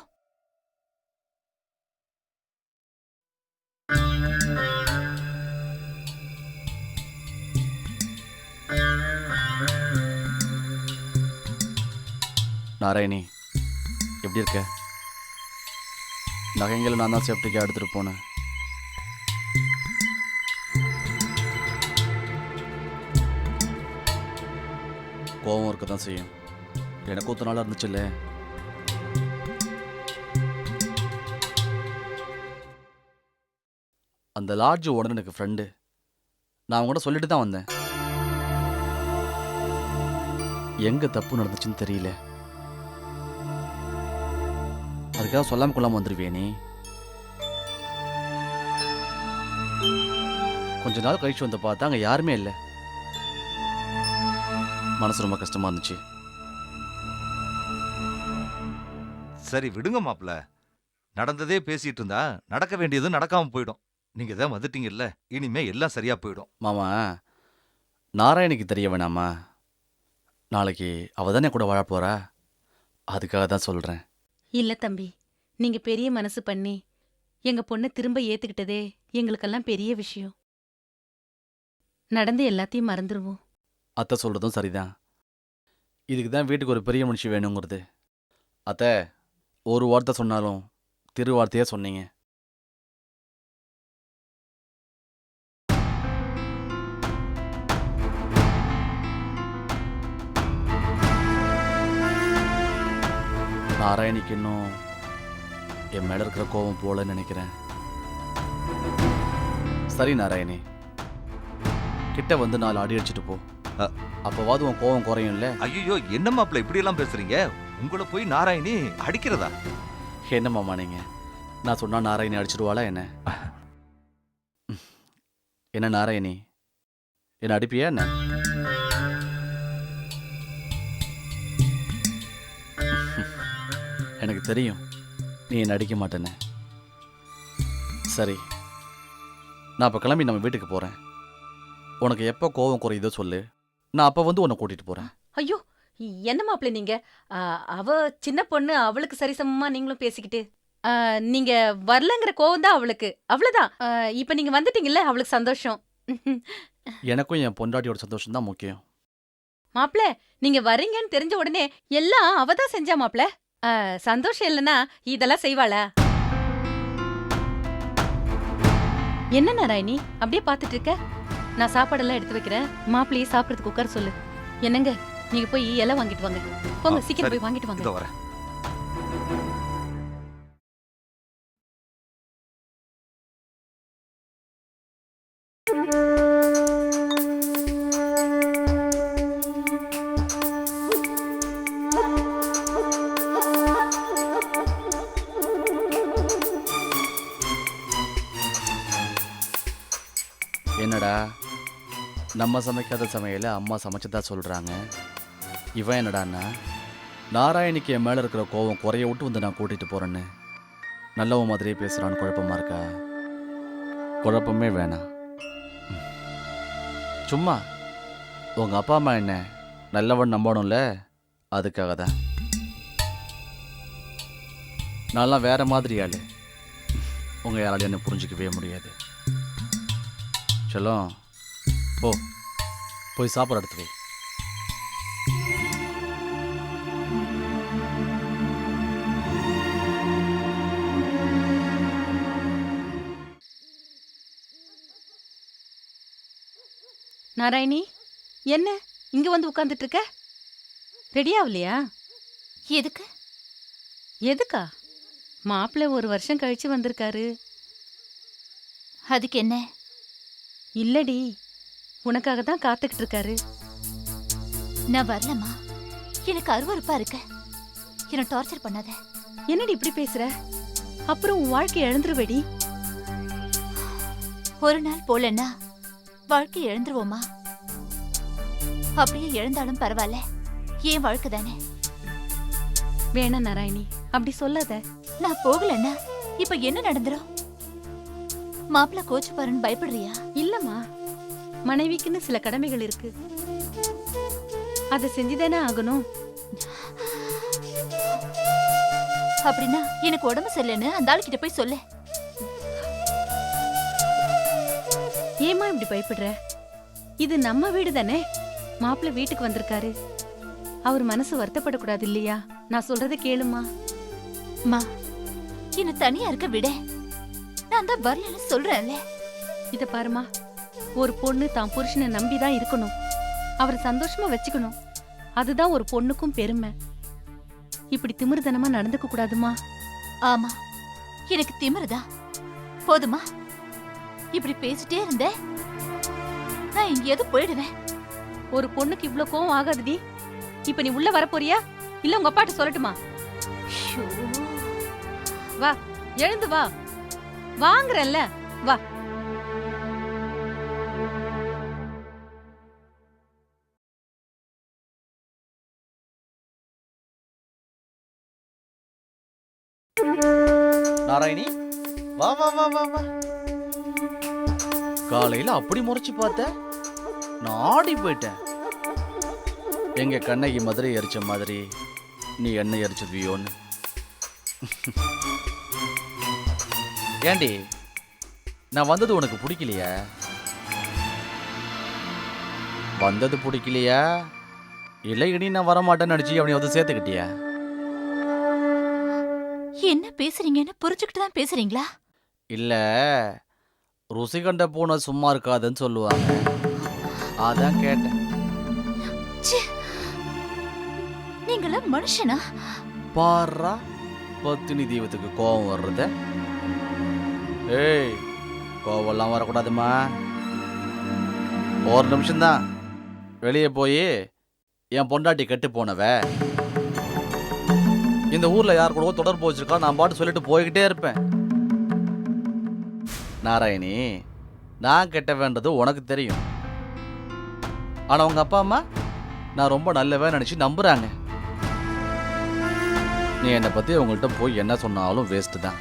நாராயணி, எப்படி இருக்க? நகைங்களை நான் தான் சேஃப்டிக்காக எடுத்துகிட்டு போனேன். கோவம் இருக்க தான் செய்யும், எனக்கு ஒத்த நாளாக இருந்துச்சுல்ல. அந்த லாட்ஜ் உடனே எனக்கு ஃப்ரெண்டு, நான் அவங்க கூட சொல்லிட்டு தான் வந்தேன். எங்கே தப்பு நடந்துச்சுன்னு தெரியல, அதுக்காக சொல்லாம கொள்ளாம வந்துருவியே நீ. கொஞ்ச நாள் கழிச்சு வந்து பார்த்தா அங்கே யாருமே இல்லை. மனசு ரொம்ப கஷ்டமா இருந்துச்சு. சரி விடுங்க மாப்ள, நடந்ததே பேசிட்டு இருந்தா நடக்க வேண்டியது நடக்காம போயிடும். நீங்க தான் வந்துட்டீங்கல்ல, இனிமே எல்லாம் சரியா போயிடும். மாமா, நாராயணிக்கு தெரிய வேணாமா? நாளைக்கு அவ தானே கூட வாழ போறா, அதுக்காக தான் சொல்றேன். இல்ல தம்பி, நீங்க பெரிய மனசு பண்ணி எங்க பொண்ணை திரும்ப ஏத்துக்கிட்டதே எங்களுக்கெல்லாம் பெரிய விஷயம். நடந்து எல்லாத்தையும் மறந்துடுவோம். அத்தை சொல்றதும் சரிதான். இதுக்கு தான் வீட்டுக்கு ஒரு பெரிய மனுஷி வேணுங்கிறது. அத்தை, ஒரு வார்த்தை சொன்னாலும் திரு வார்த்தையே சொன்னீங்க. நாராயணிக்கு இன்னும் என் மேல இருக்கிற கோபம் போலன்னு நினைக்கிறேன். சரி நாராயணி, கிட்ட வந்து 4 அடி அடிச்சுட்டு போ, அப்பவாது உன் கோபம் குறையும்ல. ஐயோ, என்ன மாப்ள இப்படி எல்லாம் பேசுறீங்க? உங்களை போய் நாராயணி அடிக்கிறதா? என்ன மாமா நீங்க, நான் சொன்னா நாராயணி அடிச்சிடுவாளா என்ன? என்ன நாராயணி, என்ன அடிப்பியா என்ன? எனக்கு தெரியும் நீ என்ன அடிக்க மாட்டேன்னு. சரி, நான் இப்போ கிளம்பி நம்ம வீட்டுக்கு போறேன். உனக்கு எப்போ கோபம் குறையுதோ சொல்லு, நான் அப்போ வந்து உன்னை கூட்டிட்டு போறேன். ஐயோ, என்ன மாப்பிள்ள நீங்க? அவ சின்ன பொண்ணு, அவளுக்கு சரிசமமா நீங்களும் பேசிக்கிட்டு. நீங்க வரலங்கிற கோவம் தான் அவளுக்கு, அவ்வளவுதான். இப்ப நீங்க வந்துட்டீங்கல்ல, அவளுக்கு சந்தோஷம். எனக்கும் என் பொண்டாட்டியோட சந்தோஷம் தான் முக்கியம். மாப்பிள்ள, நீங்க வர்றீங்கன்னு தெரிஞ்ச உடனே எல்லாம் அவதான் செஞ்சா மாப்பிள்ள. சந்தோஷம் இல்லைன்னா இதெல்லாம் செய்வாளா? என்ன நாராயணி அப்படியே பாத்துட்டு இருக்க? நான் சாப்பாடெல்லாம் எடுத்து வைக்கிறேன், மாப்பிள்ளையே சாப்பிடறதுக்கு உட்கார சொல்லு. என்னங்க, நீங்க போய் இலை வாங்கிட்டு வாங்க. போங்க, சீக்கிரம் போய் வாங்கிட்டு வாங்க. வரேன். என்னடா, நம்ம சமைக்காத சமையல அம்மா சமைச்சதா சொல்றாங்க. இவன் என்னடான்னா, நாராயணிக்கு என் மேல இருக்கிற கோவம் குறைய விட்டு வந்து நான் கூட்டிட்டு போறேன்னு நல்லவன் மாதிரியே பேசுறான்னு குழப்பமா இருக்கா? குழப்பமே வேணாம். சும்மா உங்க அப்பா அம்மா என்ன நல்லவன் நம்பணும்ல, அதுக்காக தான். நான்லாம் வேற மாதிரி ஆளு. உங்கள் யாராலையும் என்ன புரிஞ்சிக்கவே முடியாது. செல்லம், போய் சாப்பாடு எடுத்து வை. நாராயணி, என்ன இங்க வந்து உட்கார்ந்துட்டு இருக்க? ரெடி ஆகலையா? எதுக்கு? எதுக்கா? மாப்பிள்ளை 1 வருஷம் கழிச்சு வந்திருக்காரு. அதுக்கு என்ன? இல்லடி, உனக்காக தான் காத்துக்கிட்டு இருக்காரு. நான் வரலம்மா. எனக்கு அருவருப்பா இருக்க. என்ன டார்ச்சர் பண்ணாத. என்னடி இப்படி பேசுற? அப்புறம் உன் வாழ்க்கையை இழந்துருவேடி. ஒரு நாள் போலன்னா வாழ்க்கை இழந்துருவோமா? அப்படியே இழந்தாலும் பரவாயில்ல, ஏன் வாழ்க்கை தானே. வேணா நாராயணி, அப்படி சொல்லாத. நான் போகலன்னா இப்ப என்ன நடந்துரும்? மாப்பிள்ள கோச்சு பாருன்னு பயப்படுறியா? இல்லம்மா, மனைவிக்குன்னு சில கடமைகள் இருக்கு, அதை செஞ்சுதானே ஆகணும். அப்படின்னா எனக்கு உடம்பு சரியில்லைன்னு அந்த ஆளுக்கிட்ட போய் சொல்லு. ஏமா இப்படி பயப்படுற? இது நம்ம வீடு தானே. மாப்பிள்ளை வீட்டுக்கு வந்திருக்காரு, அவர் மனசு வருத்தப்படக்கூடாது இல்லையா? நான் சொல்றதை கேளுமா. மா, என்ன தனியா இருக்க விட. நான் தான் வரலன்னு சொல்றேன்ல. இத பாருமா, ஒரு பொண்ணு தான் புருஷனை நம்பிதான் இருக்கணும், அவரை சந்தோஷமா வச்சுக்கணும். அதுதான் ஒரு பொண்ணுக்கும் பெருமை. இப்படி திமிருதனமா நடந்துக்க கூடாதுமா. ஆமா, எனக்கு திமிருதான். போதுமா? இப்படி பேசிட்டே இருந்த நான் எங்கேயாவது போயிடுவேன். ஒரு பொண்ணுக்கு இவ்ளோ கோவம் ஆகாதுடி. இப்ப நீ உள்ள வரப்போறியா இல்ல உங்க அப்பாட்ட சொல்லட்டுமா? வா, எழுந்து வா. வாங்குறல்ல, வா. நாராயணி, வா வா வா வா வா. காலையில அப்படி முறைச்சு பார்த்த, நான் ஆடி போயிட்டேன். எங்க கண்ணகி மதுரை எரிச்ச மாதிரி நீ என்ன எரிச்சதுவியோன்னு. ஏண்டி, நான் வந்தது உனக்கு பிடிக்கலையா? வந்தது பிடிக்கலையா இல்லை இனி நான் வரமாட்டேன்னு நினைச்சு அவனை வந்து சேர்த்துக்கிட்டியா? என்ன பேசுறீங்கன்னு புரிஞ்சுக்கிட்டு தான் பேசுறீங்களா? இல்ல, ருசி கண்ட பூனை சும்மா இருக்காதுன்னு சொல்லுவாங்க, அதான் கேட்டேன். நீங்கள மனுஷனா? பாரா, பத்தினி தெய்வத்துக்கு கோபம் வர்றத. ஏய், கோவம்லாம் வரக்கூடாதுமா. ஒரு நிமிஷம்தான் வெளியே போய் என் பொண்டாட்டி கெட்டு போனவ இந்த ஊர்ல யார் கூடவோ தொடர்பு வச்சிருக்கா, நான் பாட்டு சொல்லிட்டு போய்கிட்டே இருப்பேன். நாராயணி, நான் கெட்ட வேண்டது உனக்கு தெரியும். ஆனா உங்க அப்பா அம்மா நான் ரொம்ப நல்லவே நினைச்சு நம்புறாங்க. நீ என்னை பத்தி உங்கள்கிட்ட போய் என்ன சொன்னாலும் வேஸ்ட் தான்.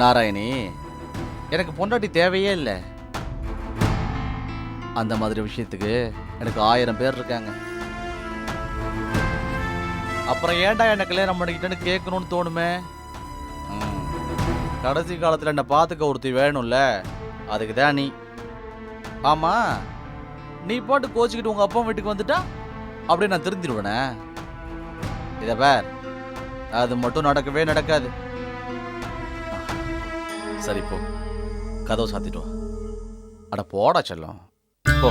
நாராயணி, எனக்கு பொண்டாட்டி தேவையே இல்லை. அந்த மாதிரி விஷயத்துக்கு எனக்கு 1000 பேர் இருக்காங்க. அப்புறம் ஏன்டா என்ன கல்யாணம் பண்ணிக்கிட்டேன்னு கேட்கணும்னு தோணுமே. கடைசி காலத்தில் என்னை பார்த்துக்க ஒருத்தி வேணும்ல, அதுக்கு தான் நீ. ஆமா, நீ பாட்டு கோச்சிக்கிட்டு உங்க அப்பா வீட்டுக்கு வந்துட்டா அப்படியே நான் திருந்திடுவேனே. இதை பார், அது மட்டும் நடக்கவே நடக்காது. சரி போ, கதவை சாத்திட்டு வா. அட போடா செல்லம், போ.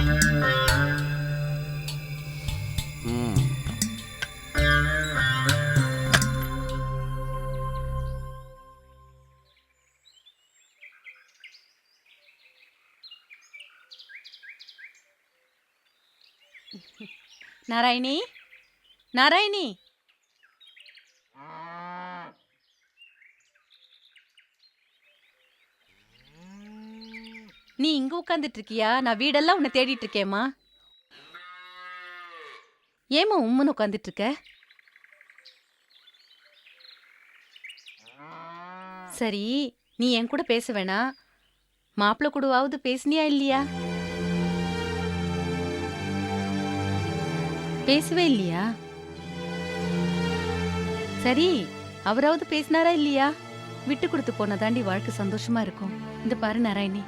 நாராயணி, நாராயணி, நீ இங்க உட்கார்ந்துட்டு இருக்கியா? நான் வீடெல்லாம் உன்னை தேடிட்டு இருக்கேம்மா. ஏமா உம்முன்னு உட்கார்ந்துட்டு இருக்க? சரி, நீ என் கூட பேச வேணாம், மாப்பிள்ளை கூடவாவது பேசுனியா இல்லையா? பேசவே இல்லையா? சரி, அவராவது பேசினாரா இல்லையா? விட்டு கொடுத்து போனா தாண்டி வாழ்க்கை சந்தோஷமா இருக்கும். இந்த பாரு நாராயணி,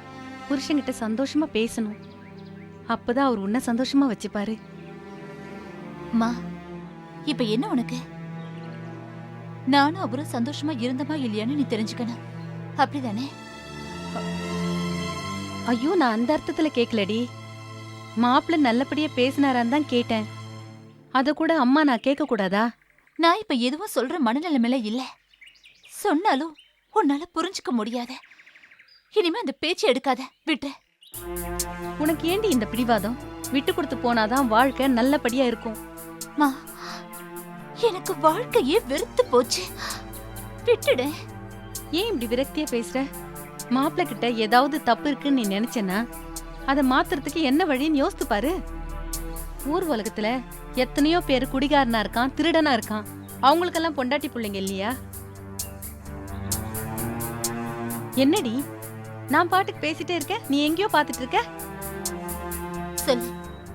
புருஷன்கிட்ட சந்தோஷமா பேசணும். அப்பதான் அவர் உன்னை சந்தோஷமா வச்சுப்பாரு. மா இப்ப என்ன உனக்கு? நானும் அவரும் சந்தோஷமா இருந்தமா இல்லையான்னு நீ தெரிஞ்சுக்கணும், அப்படிதானே? ஐயோ, நான் அந்த அர்த்தத்துல கேட்கலடி. மாப்பிள்ள நல்லபடியா பேசினாரான்னு தான் கேட்டேன். அத கூட அம்மா நான் கேட்க கூடாதா? நான் இப்ப எதுவும் சொல்ற மனநிலைமையில இல்ல. சொன்னாலும் உன்னால புரிஞ்சுக்க முடியாத. இனிமே அந்த பேச்சு எடுக்காத, விட்டு. உனக்கு ஏண்டி இந்த பிடிவாதம்? விட்டு கொடுத்து போனாதான் வாழ்க்கை நல்லபடியா இருக்கும். மா, எனக்கு வாழ்க்கையே வெறுத்து போச்சு, விட்டுடு. ஏன் இப்படி விரக்தியா பேசுற? மாப்பிள்ள கிட்ட ஏதாவது தப்பு இருக்குன்னு நீ நினைச்சேன்னா அதை மாத்துறதுக்கு என்ன வழின்னு யோசித்து பாரு. ஊர் உலகத்துல எத்தனையோ பேர் குடிகாரனா இருக்கான், திருடனா இருக்கான். அவங்களுக்கெல்லாம் பொண்டாட்டி பிள்ளைங்க இல்லையா? என்னடி நான் பாட்டுக்கு பேசிட்டே இருக்க, நீ எங்கேயோ பாத்துட்டு இருக்க? சொல்லு,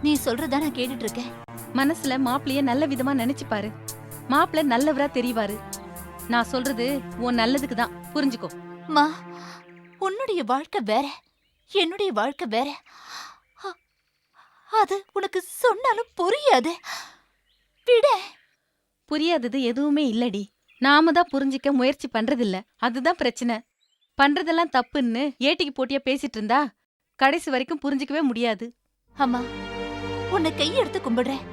நீ சொல்றதா நான் கேட்டுட்டு இருக்கேன். மனசுல மாப்பிள்ளைய நல்ல விதமா நினைச்சு பாரு. மாப்பிள்ள நல்லவரா தெரிவாரு. நான் சொல்றது உன் நல்லதுக்கு தான், புரிஞ்சுக்கோ. மா, உன்னுடைய வாழ்க்கை வேற, என்னுடைய வாழ்க்கை வேற. அது உனக்கு சொன்னாலும் புரியாது, விட. புரியாதது எதுவுமே இல்லடி. நாம தான் புரிஞ்சிக்க முயற்சி பண்றதில்ல, அதுதான் பிரச்சனை. பண்றதெல்லாம் தப்புன்னு ஏட்டிக்கு போட்டியா பேசிட்டு இருந்தா கடைசி வரைக்கும் புரிஞ்சிக்கவே முடியாது. அம்மா, உன்னை கையெடுத்து கும்பிடுறேன்,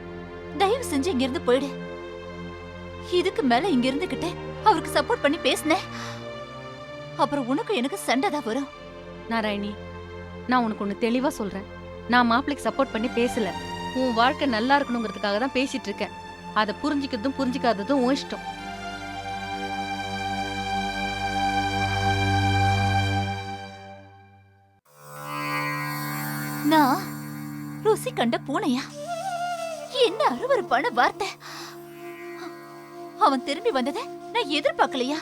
தயவு செஞ்சு இங்க இருந்து போயிடு. இதுக்கு மேல இங்க இருந்துகிட்டு அவருக்கு சப்போர்ட் பண்ணி பேசினேன், அப்புறம் உனக்கு எனக்கு சண்டை தான் வரும். நாராயணி, நான் உனக்கு ஒண்ணு தெளிவா சொல்றேன். நான் மாப்பிளைக்கு சப்போர்ட் பண்ணி பேசல. உன் வாழ்க்கை நல்லா இருக்கணுங்கிறதுக்காக தான் பேசிட்டு இருக்கேன். அதை புரிஞ்சுக்கிறதும் புரிஞ்சுக்காததும் உன் இஷ்டம். நான் ருசி கண்ட பூனையா? என்ன அருவருப்பான வார்த்தை! அவன் திரும்பி வந்ததை நான் எதிர்பார்க்கலையா?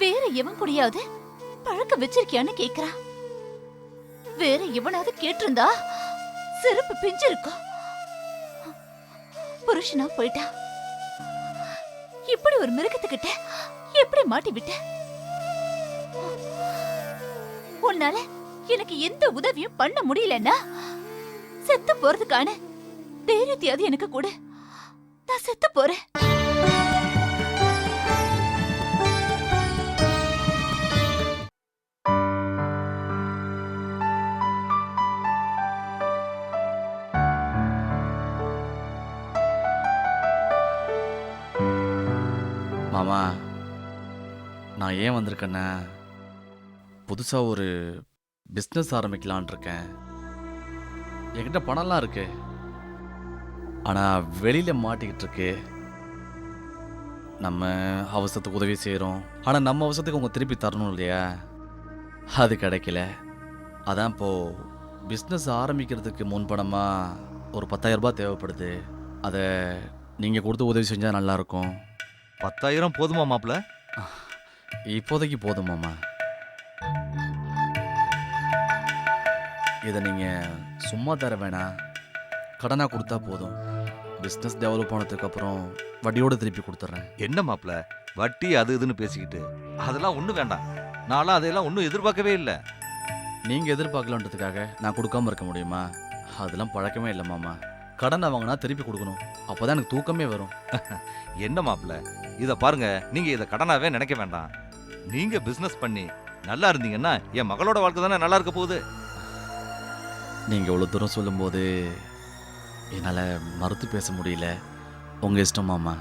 வேற எவன் கூடயாவது பழக்க வச்சிருக்கியான்னு கேக்குறா. வேற எவனாவது கேட்டிருந்தா செருப்பு பிஞ்சிருக்கும். புருஷனா போயிட்டா. இப்படி ஒரு மிருகத்துக்கிட்ட எப்படி மாட்டி விட்ட? உன்னால எனக்கு எந்த உதவியும் பண்ண முடியலன்னா செத்து போறதுக்கான தைரியத்தையாவது எனக்கு கூட. நான் செத்து போறேன். மாமா, நான் ஏன் வந்திருக்கேன்னா, புதுசாக ஒரு பிஸ்னஸ் ஆரம்பிக்கலான் இருக்கேன். என்கிட்ட பணம்லாம் இருக்கு, ஆனால் வெளியில் மாட்டிக்கிட்டு இருக்கு. நம்ம அவசரத்துக்கு உதவி செய்கிறோம், ஆனால் நம்ம அவசரத்துக்கு அவங்க திருப்பி தரணும் இல்லையா? அது கிடைக்கல. அதான் இப்போது பிஸ்னஸ் ஆரம்பிக்கிறதுக்கு முன்பணமாக ஒரு 10,000 ரூபாய் தேவைப்படுது. அதை நீங்கள் கொடுத்து உதவி செஞ்சால் நல்லாயிருக்கும். 10,000 போதுமா மாப்ள? இப்போதைக்கு போதும் மாமா. இதை நீங்கள் சும்மா தர வேணாம், கடனாக கொடுத்தா போதும். பிஸ்னஸ் டெவலப் ஆனதுக்கப்புறம் வட்டியோடு திருப்பி கொடுத்துட்றேன். என்ன மாப்ள, வட்டி அது இதுன்னு பேசிக்கிட்டு அதெல்லாம் ஒன்றும் வேண்டாம். நான்லாம் அதையெல்லாம் ஒன்றும் எதிர்பார்க்கவே இல்லை. நீங்கள் எதிர்பார்க்கலான்றதுக்காக நான் கொடுக்காம இருக்க முடியுமா? அதெல்லாம் பழக்கமே இல்லை மாமா. கடனை வாங்கினா திருப்பி கொடுக்கணும், அப்போ தான் எனக்கு தூக்கமே வரும். என்ன மாப்ள, இதை பாருங்க, நீங்கள் இதை கடனாவே நினைக்க வேண்டாம். நீங்கள் பிஸ்னஸ் பண்ணி நல்லா இருந்தீங்கன்னா என் மகளோட வாழ்க்கை தானே நல்லா இருக்க போகுது. நீங்கள் இவ்வளோ தூரம் சொல்லும்போது என்னால் மறுத்து பேச முடியல. உங்கள் இஷ்டம் மாமா.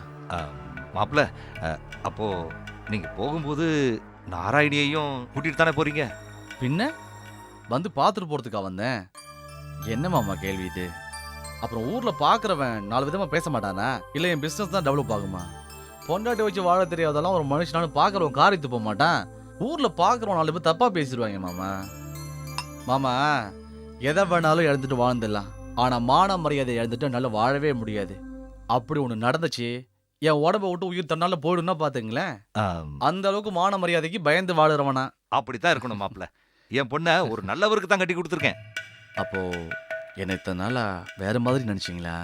மாப்ள, அப்போ நீங்கள் போகும்போது நாராயணியையும் கூட்டிகிட்டு தானே போறீங்க? பின்ன வந்து பார்த்துட்டு போகிறதுக்கா வந்தேன். என்ன மாமா கேள்வி இது? அப்புறம் ஊரில் பார்க்குறவன் 4 விதமாக பேச மாட்டானா? இல்லை என் பிஸ்னஸ் தான் டெவலப் ஆகுமா? பொண்டாட்டி வச்சு வாழ தெரியாதெல்லாம் ஒரு மனுஷனாலும் பார்க்குறவன் காரியத்து போக மாட்டான். ஊரில் பார்க்குறவன் 4 பேர் தப்பாக பேசிடுவாங்க மாமா. மாமா, எதை வேணாலும் இழந்துட்டு வாழ்ந்துடலாம், ஆனால் மான மரியாதை இழந்துட்டு நல்லா வாழவே முடியாது. அப்படி ஒன்று நடந்துச்சு, என் உடம்பை விட்டு உயிர் தன்னால போயிடும்னா பார்த்துங்களேன். அந்த அளவுக்கு மான மரியாதைக்கு பயந்து வாழுறவனா? அப்படித்தான் இருக்கணும் மாப்ள. என் பொண்ணை ஒரு நல்லவருக்கு தான் கட்டி கொடுத்துருக்கேன். அப்போ என்னை இத்தனை நாளா வேற மாதிரி நினைச்சிங்களா?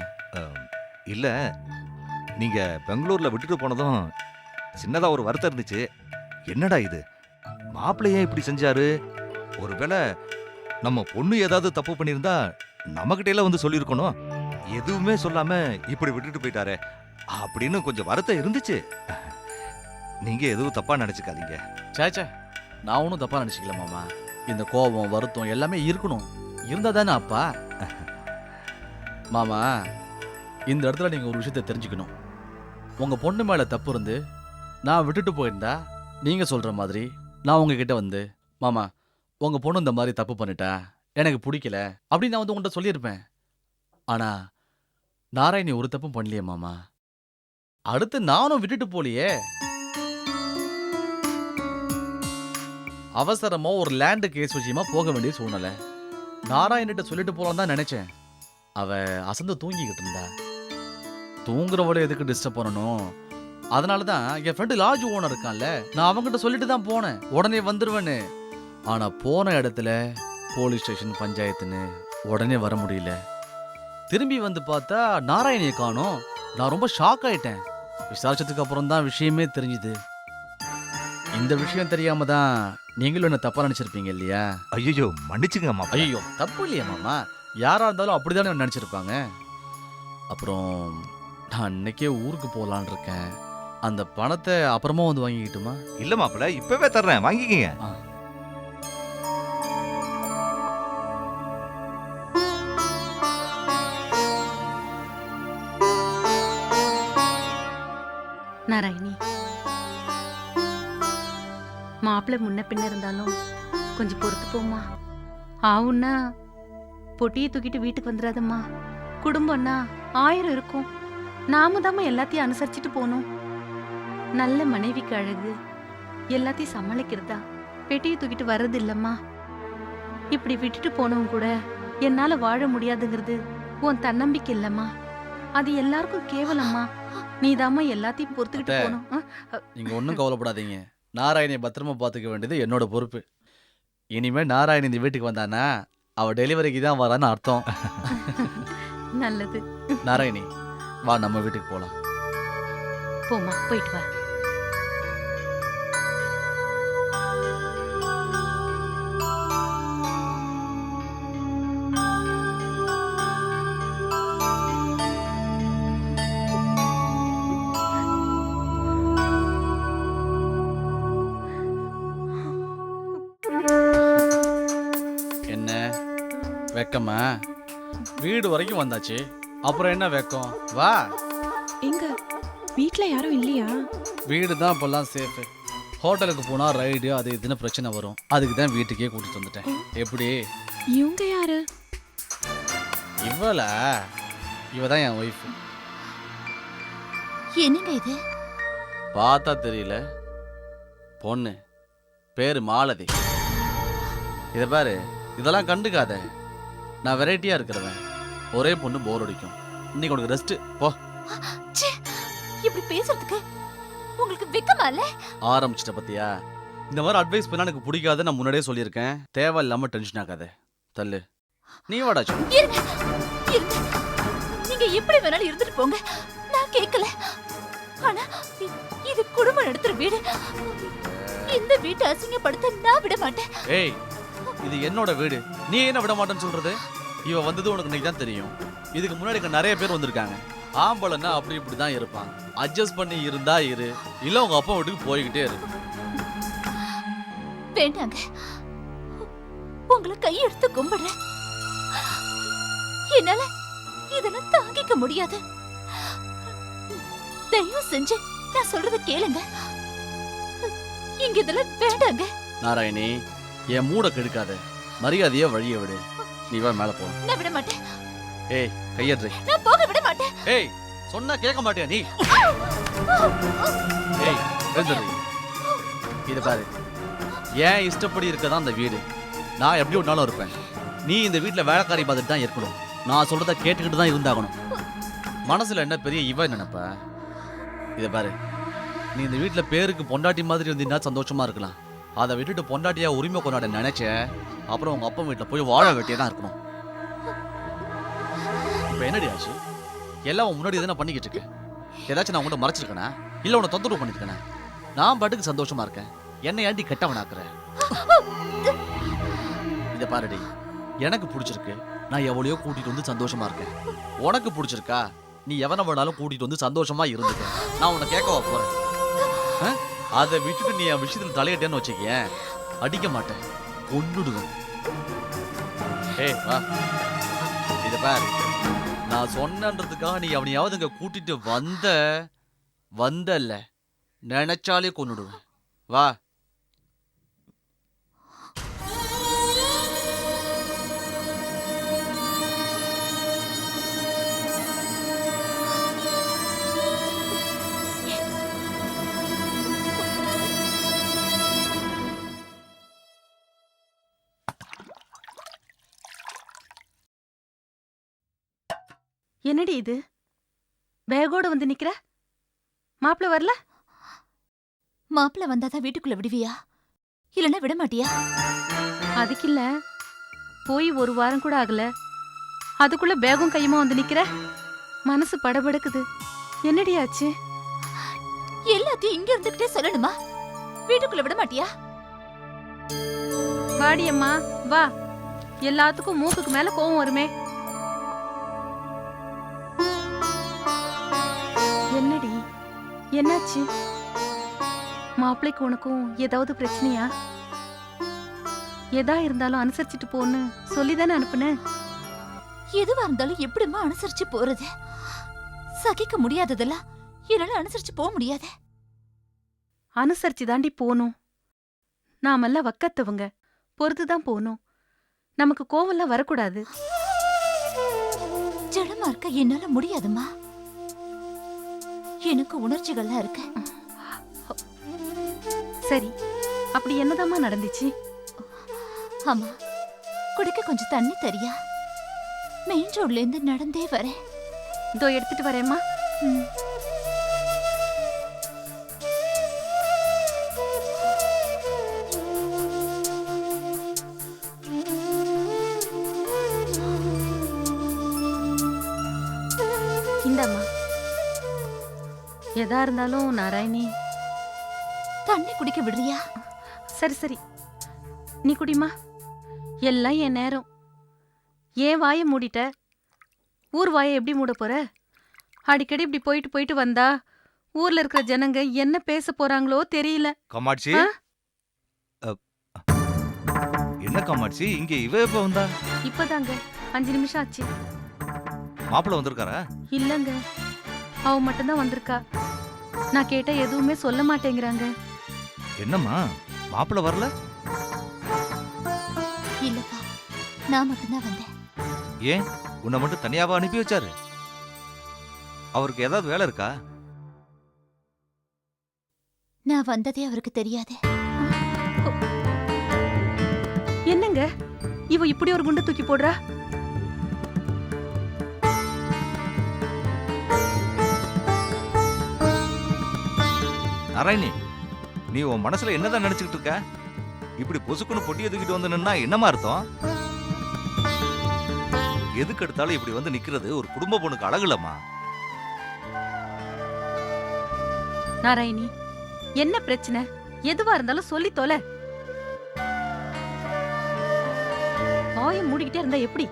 இல்லை, நீங்க பெங்களூர்ல விட்டுட்டு போனதும் சின்னதா ஒரு வருத்தம் இருந்துச்சு. என்னடா இது, மாப்பிள்ளை ஏன் இப்படி செஞ்சாரு? ஒருவேளை நம்ம பொண்ணு ஏதாவது தப்பு பண்ணியிருந்தா நம்மகிட்ட எல்லாம் வந்து சொல்லியிருக்கணும். எதுவுமே சொல்லாம இப்படி விட்டுட்டு போயிட்டாரே அப்படின்னு கொஞ்சம் வருத்தம் இருந்துச்சு. நீங்க எதுவும் தப்பா நினைச்சுக்காதீங்க. சேச்சே, நான் ஒன்றும் தப்பா நினச்சிக்கல மாமா. இந்த கோபம் வருத்தம் எல்லாமே இருக்கணும், இருந்தா தானே அப்பா. மாமா, இந்த இடத்துல நீங்கள் ஒரு விஷயத்தை தெரிஞ்சுக்கணும். உங்கள் பொண்ணு மேலே தப்பு இருந்து நான் விட்டுட்டு போயிருந்தா நீங்கள் சொல்கிற மாதிரி நான் உங்ககிட்ட வந்து, மாமா உங்கள் பொண்ணு இந்த மாதிரி தப்பு பண்ணிட்டா எனக்கு பிடிக்கல அப்படின்னு நான் வந்து உங்கள்கிட்ட சொல்லியிருப்பேன். ஆனால் நாராயணி ஒரு தப்பும் பண்ணலையே மாமா. அடுத்து நானும் விட்டுட்டு போலியே. அவசரமா ஒரு லேண்டு கேஸ் விஷயமா போக வேண்டிய சூழ்நிலை. நாராயணிட்ட சொல்லிட்டு போலாம் தான் நினைச்சேன். அவ அசந்து தூங்கிக்கிட்டு இருந்தா. தூங்குறவளை எதுக்கு டிஸ்டர்ப் பண்ணணும்? அதனால தான் என் ஃப்ரெண்டு லாட்ஜ் ஓனர் இருக்கான்ல, நான் அவங்ககிட்ட சொல்லிட்டு தான் போனேன், உடனே வந்துருவேன்னு. ஆனா போன இடத்துல போலீஸ் ஸ்டேஷன் பஞ்சாயத்துன்னு உடனே வர முடியல. திரும்பி வந்து பார்த்தா நாராயணியை காணோம். நான் ரொம்ப ஷாக் ஆயிட்டேன். விசாரிச்சதுக்கு அப்புறம் தான் விஷயமே தெரிஞ்சுது. இந்த விஷயம் தெரியாம தான் நீங்களும் என்ன தப்பா நினைச்சிருப்பீங்க இல்லையா? ஐயோ மன்னிச்சுங்க மாமா. ஐயோ தப்பு இல்லையா மாமா, யாரா இருந்தாலும் அப்படிதானே நினைச்சிருப்பாங்க. அப்புறம் நான் இன்னைக்கே ஊருக்கு போகலான் இருக்கேன். அந்த பணத்தை அப்புறமா வந்து வாங்கிக்கிட்டுமா? இல்ல மாப்பிள்ள, இப்பவே தர்றேன், வாங்கிக்கங்க. நாராயணி, மாப்பிள்ளை முன்ன பின்ன இருந்தாலும் கொஞ்சம் பொறுத்து போம்மா. ஆவுன்னா பொட்டியை தூக்கிட்டு வீட்டுக்கு வந்துடாதம்மா. குடும்பம்னா 1000 இருக்கும். நாம தாம எல்லாத்தையும் அனுசரிச்சுட்டு போகணும். நல்ல மனைவிக்கு அழகு எல்லாத்தையும் சமாளிக்கிறதா, பெட்டியை தூக்கிட்டு வர்றது இல்லம்மா. இப்படி விட்டுட்டு போனவங்க கூட என்னால வாழ முடியாதுங்கிறது உன் தன்னம்பிக்கை இல்லம்மா. அது எல்லாருக்கும் கேவலம்மா. நீதாம்மா எல்லாத்தையும் பொறுத்துக்கிட்டு போகணும். நீங்க ஒன்றும் கவலைப்படாதீங்க. நாராயணியை பத்திரமா பார்த்துக்க வேண்டியது என்னோட பொறுப்பு. இனிமே நாராயணி இந்த வீட்டுக்கு வந்தானா அவ டெலிவரிக்கு தான் வரான்னு அர்த்தம். நல்லது. நாராயணி வா, நம்ம வீட்டுக்கு போலாம். போமா, போயிட்டு வா. என்ன வெக்கமா? வீடு வரைக்கும் வந்தாச்சு, அப்புறம் என்ன வெக்கம்? வா. எங்க வீட்ல யாரும் இல்லையா? வீடு தான் இப்பெல்லாம் சேஃபு. ஹோட்டலுக்கு போனா ரைடு அது இதுன்னு பிரச்சனை வரும். அதுக்கு தான் வீட்டுக்கே கூட்டிட்டு வந்துட்டேன். எப்படி? இவங்க யாரு? இவளா? இவ தான் என் ஒய்ஃப். என்னங்க இது? பார்த்தா தெரியல? பொண்ணு பேரு மாலதி. இதை பாரு, இதெல்லாம் கண்டுக்காத. நான் வெரைட்டியா இருக்கிறவன். ஒரே பொண்ணு போர் அடிக்கும். இன்னைக்கு உனக்கு ரெஸ்ட் போ. ச்சே, இப்படி பேசுறதுக்கு உங்களுக்கு வெக்கமா இல்ல? ஆரம்பிச்சிட்ட பத்தியா? இந்த மாதிரி அட்வைஸ் பண்ணா எனக்கு பிடிக்காது. நான் முன்னாடியே சொல்லியிருக்கேன். தேவையில்லாம டென்ஷன் ஆகாத. தள்ளு. நீ வாடாச்சு. இருங்க, இருங்க. நீங்க எப்படி வேணாலும் இருந்துட்டு போங்க, நான் கேட்கல. ஆனா இது குடும்பம் நடத்துற வீடு. இந்த வீட்டை அசிங்கப்படுத்த நான் விட மாட்டேன். ஏய், இது என்னோட வீடு, நீ என்ன விட மாட்டேன்னு சொல்றது? இவ வந்தது உனக்கு இன்னைக்கு தான் தெரியும். இதுக்கு முன்னாடி இங்க நிறைய பேர் வந்திருக்காங்க. ஆம்பளைன்னா அப்படி இப்படி தான் இருப்பான். அட்ஜஸ்ட் பண்ணி இருந்தா இரு, இல்ல உங்க அப்பா வீட்டுக்கு போய்கிட்டே இரு. வேண்டாங்க, உங்களை கையெடுத்து கும்பிடுறேன். என்னால இதெல்லாம் தாங்கிக்க முடியாது. தயவு செஞ்சு நான் சொல்றத கேளுங்க. இங்க இதெல்லாம் வேண்டாங்க. நாராயணி, என் மூட கெடுக்காத. மரியாதையா வழிய விடு. நீ வா, மேல போ. நான் விட மாட்டேன். ஏய், கையட்றி. நான் போக விட மாட்டேன். ஏய், சொன்னா கேட்க மாட்டியா நீ? ஏய், எழுந்துரு. இது பாரு, ஏன் இஷ்டப்படி இருக்கதான் அந்த வீடு. நான் எப்படி ஒரு நாளும் இருப்பேன். நீ இந்த வீட்டுல வேலைக்காரி பார்த்துட்டு தான் இருக்கணும். நான் சொல்றத கேட்டுக்கிட்டு தான் இருந்தாகணும். மனசுல என்ன பெரிய இவ நினைப்ப? இதை பாரு, நீ இந்த வீட்டுல பேருக்கு பொண்டாட்டி மாதிரி இருந்தீங்கன்னா சந்தோஷமா இருக்கலாம். அதை விட்டுட்டு பொண்டாட்டியா உரிமை கொண்டாட நினைச்ச அப்புறம் உங்க அப்பா வீட்டுல போய் வாழ வேண்டியே தான் இருக்கணும். இப்ப என்னடி ஆச்சு? எல்லாம் முன்னாடி தானே பண்ணிக்கிட்டு இருக்க. ஏதாச்சும் நான் உங்கள்கிட்ட மறைச்சிருக்கேனா இல்லை உன்னை தொந்தரவு பண்ணிருக்கேனா? நான் பாட்டுக்கு சந்தோஷமா இருக்கேன். என்னை ஏன்டி கெட்டவனாக்குற? இதை பாருடி, எனக்கு பிடிச்சிருக்கு, நான் எவ்வளையோ கூட்டிட்டு வந்து சந்தோஷமா இருக்கேன். உனக்கு பிடிச்சிருக்கா, நீ எவனை வேணாலும் கூட்டிட்டு வந்து சந்தோஷமா இருந்துக்க. நான் உன்னை கேட்கவா போறேன்? அதை விட்டுட்டு நீ என் விஷயத்துல தலையிட்டேன்னு வச்சுக்கேன், அடிக்க மாட்டேன், கொன்னுடுவேன். ஏய் வா, இத பாரு, நான் சொன்னன்றதுக்காக நீ அவனையாவது இங்க கூட்டிட்டு வந்தல்ல, நினைச்சாலே கொன்னுடுவேன். வா. என்னடி இது, பேகோட வந்து நிக்கிற? மாப்பிள்ள வரல? மாப்பிள்ள வந்தாதான் வீட்டுக்குள்ள விடுவியா, இல்லைன்னா விட மாட்டியா? அதுக்கு இல்ல, போய் ஒரு வாரம் கூட ஆகல, அதுக்குள்ள பேகும் கையுமா வந்து நிக்கிற? மனசு படபடக்குது. என்னடி ஆச்சு? எல்லாத்தையும் இங்க இருந்துகிட்டே சொல்லணுமா? வீட்டுக்குள்ள விட மாட்டியா? வாடி அம்மா வா, எல்லாத்துக்கும் மூக்குக்கு மேல கோவம் வருமே. என்னடி என்னாச்சு? மாப்பிள்ளைக்கு உனக்கும் ஏதாவது பிரச்சனையா? எதா இருந்தாலும் அனுசரிச்சுட்டு போன்னு சொல்லிதானே அனுப்புனேன். எதுவா இருந்தாலும் எப்படிமா அனுசரிச்சு போறது? சகிக்க முடியாததெல்லாம் என்னால அனுசரிச்சு போக முடியாது. அனுசரிச்சு தாண்டி போகணும். நாமெல்லாம் வக்கத்தவங்க, பொறுத்துதான் போகணும். நமக்கு கோவம்லாம் வரக்கூடாது. ஜடமா இருக்க என்னால முடியாதுமா. எனக்கு உணர்ச்சிகள்லாம் இருக்கு. சரி, அப்படி என்னதாம்மா நடந்துச்சு? ஆமா, குடிக்க கொஞ்சம் தண்ணி தரியா? மெயின் ரோட்ல இருந்து நடந்தே வரேன். இதோ எடுத்துட்டு வரேம்மா. இந்தாம்மா. எதா இருந்தாலும் நாராயணி தண்ணி குடிக்க விடுறியா? சரி சரி, நீ குடிமா. எல்லாம் என் நேரம். ஏன் வாயை மூடிட்ட? ஊர் வாயை எப்படி மூட போற? அடிக்கடி இப்படி போயிட்டு போயிட்டு வந்தா ஊர்ல இருக்கிற ஜனங்க என்ன பேச போறாங்களோ தெரியல. காமாட்சி, என்ன காமாட்சி, இங்க இவ எப்ப வந்தா? இப்பதாங்க 5 நிமிஷம் ஆச்சு. மாப்பிள்ள வந்திருக்காரா? இல்லங்க, அவ மட்டும்தான் வந்திருக்கா. நான் கேட்டா எதுவுமே சொல்ல மாட்டேங்கிறாங்க. என்னம்மா, மாப்பிள்ள வரல? இல்லப்பா, நான் மட்டும்தான் வந்தேன். ஏன் உன்னை மட்டும் தனியாவா அனுப்பி வச்சாரு? அவருக்கு ஏதாவது வேலை இருக்கா? நான் வந்ததே அவருக்கு தெரியாது. என்னங்க இவ இப்படி ஒரு குண்டு தூக்கி போடுறா? நாராயணி, நீ உன் மனசுல என்னதான் நினைச்சுக்கிட்டு இருக்க? இப்படி பொசுக்குன்னு பொட்டியை தூக்கிட்டு வந்து நின்னா என்னமா அர்த்தம்? எதுக்கு எடுத்தாலும் இப்படி வந்து நிக்கிறது ஒரு குடும்ப பொண்ணுக்கு அழகுலம்மா. நாராயணி, என்ன பிரச்சனை? எதுவா இருந்தாலும் சொல்லி தொலை. வாயை மூடிக்கிட்டே இருந்தா எப்படி?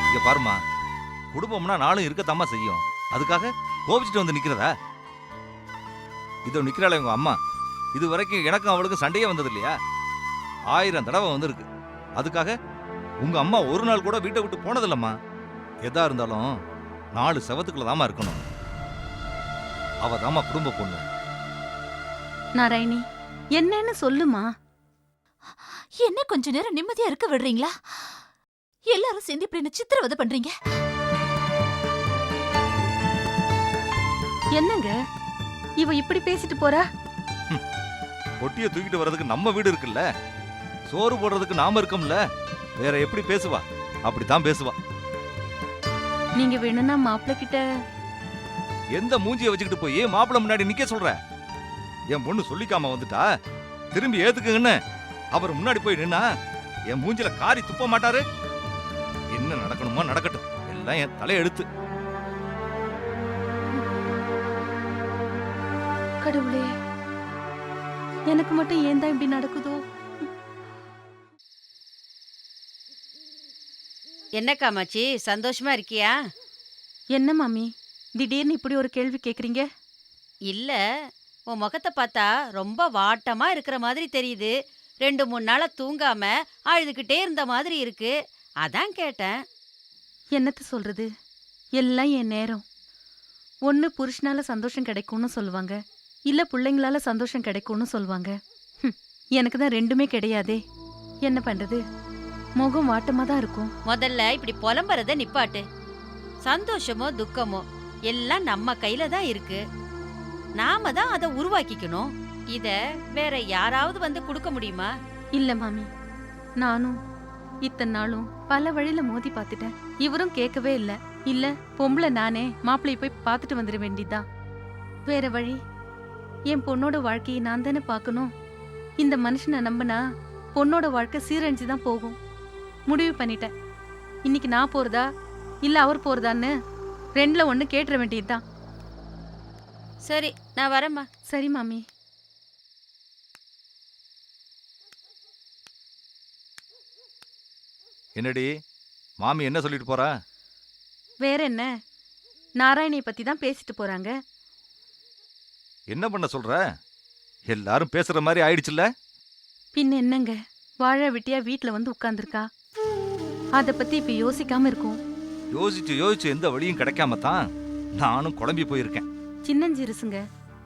இங்க பாருமா, குடும்பம்னா நாளும் இருக்கத்தாம்மா செய்யும். அதுக்காக கோபிச்சுட்டு வந்து நிக்கிறதா? இதோ நிக்கிறாளே உங்க அம்மா, இது வரைக்கும் எனக்கும் அவளுக்கும் சண்டையே வந்தது இல்லையா? 1000 தடவை வந்திருக்கு. அதுக்காக உங்க அம்மா ஒரு நாள் கூட வீட்டை விட்டு போனதில்லம்மா. எதா இருந்தாலும் 4 செவத்துக்குள்ளதாம்மா இருக்கணும். அவ தாம்மா குடும்ப பொண்ணு. நாராயணி, என்னன்னு சொல்லுமா. என்ன கொஞ்ச நேரம் நிம்மதியா இருக்க விடுறீங்களா? எல்லாரும் சேர்ந்து இப்படி என்ன சித்திரவதை பண்றீங்க. என்னங்க இவ இப்படி பேசிட்டு போறா? பொட்டியை தூக்கிட்டு வர்றதுக்கு நம்ம வீடு இருக்குல்ல, சோறு போடுறதுக்கு நாம இருக்கோம்ல, வேற எப்படி பேசுவா? அப்படித்தான் பேசுவா. நீங்க வேணும்னா மாப்பிள்ள கிட்ட எந்த மூஞ்சியை வச்சுக்கிட்டு போய் மாப்பிள்ள முன்னாடி நிக்க சொல்ற? என் பொண்ணு சொல்லிக்காம வந்துட்டா, திரும்பி ஏத்துக்குங்கன்னு அவர் முன்னாடி போய் நின்னா என் மூஞ்சில காரி துப்ப மாட்டாரு? என்ன நடக்கணுமோ நடக்கட்டும், எல்லாம் என் தலையெழுத்து. கடவுளே, எனக்கு மட்டும் ஏன் தான் இப்படி நடக்குதோ? என்ன காமாட்சி, சந்தோஷமா இருக்கியா? என்ன மாமி திடீர்னு இப்படி ஒரு கேள்வி கேக்குறீங்க? இல்ல, உன் முகத்தை பார்த்தா ரொம்ப வாட்டமா இருக்கிற மாதிரி தெரியுது. 2-3 நாளா தூங்காம அழுதுகிட்டே இருந்த மாதிரி இருக்கு. அதான் கேட்டேன். என்னத்த சொல்றது, எல்லாம் என் நேரம். ஒன்று புருஷனால சந்தோஷம் கிடைக்கும்னு சொல்லுவாங்க, இல்லை பிள்ளைங்களால சந்தோஷம் கிடைக்கும்னு சொல்லுவாங்க. எனக்கு தான் ரெண்டுமே கிடையாதே. என்ன பண்றது, முகம் வாட்டமாக தான் இருக்கும். முதல்ல இப்படி புலம்புறத நிப்பாட்டு. சந்தோஷமோ துக்கமோ எல்லாம் நம்ம கையில தான் இருக்கு. நாம தான் அதை உருவாக்கிக்கணும். இத வேற யாராவது வந்து கொடுக்க முடியுமா? இல்லை மாமி, நானும் இத்தனை நாளும் பல வழியில மோதி பார்த்துட்டேன். இவரும் கேட்கவே இல்லை. இல்ல பொம்பளை நானே மாப்பிள்ளை போய் பார்த்துட்டு வந்துட வேண்டியதுதான். வேற வழி. என் பொண்ணோட வாழ்க்கையை நான் தானே பார்க்கணும். இந்த மனுஷனை நம்பினா பொண்ணோட வாழ்க்கை சீரழிஞ்சு தான் போகும். முடிவு பண்ணிட்டேன். இன்னைக்கு நான் போறதா இல்ல அவர் போறதான்னு 2ல 1 கேட்டுற வேண்டியதுதான். சரி, நான் வரேம்மா. சரி மாமி. என்னடி மாமி என்ன சொல்லிட்டு போறா? வேற என்ன, நாராயணியை பத்தி தான் பேசிட்டு போறாங்க. என்ன பண்ண சொல்ற? எல்லாரும் பேசுற மாதிரி ஆயிடுச்சுல்ல? பின்ன என்னங்க, வாழ வெட்டியா வீட்டுல வந்து உட்கார்ந்துருக்கா. அத பத்தி இப்ப யோசிக்காம இருக்கும். யோசிச்சு யோசிச்சு எந்த வழியும் கிடைக்காம தான் நானும் குழம்பி போயிருக்கேன். சின்னஞ்சிறுசுங்க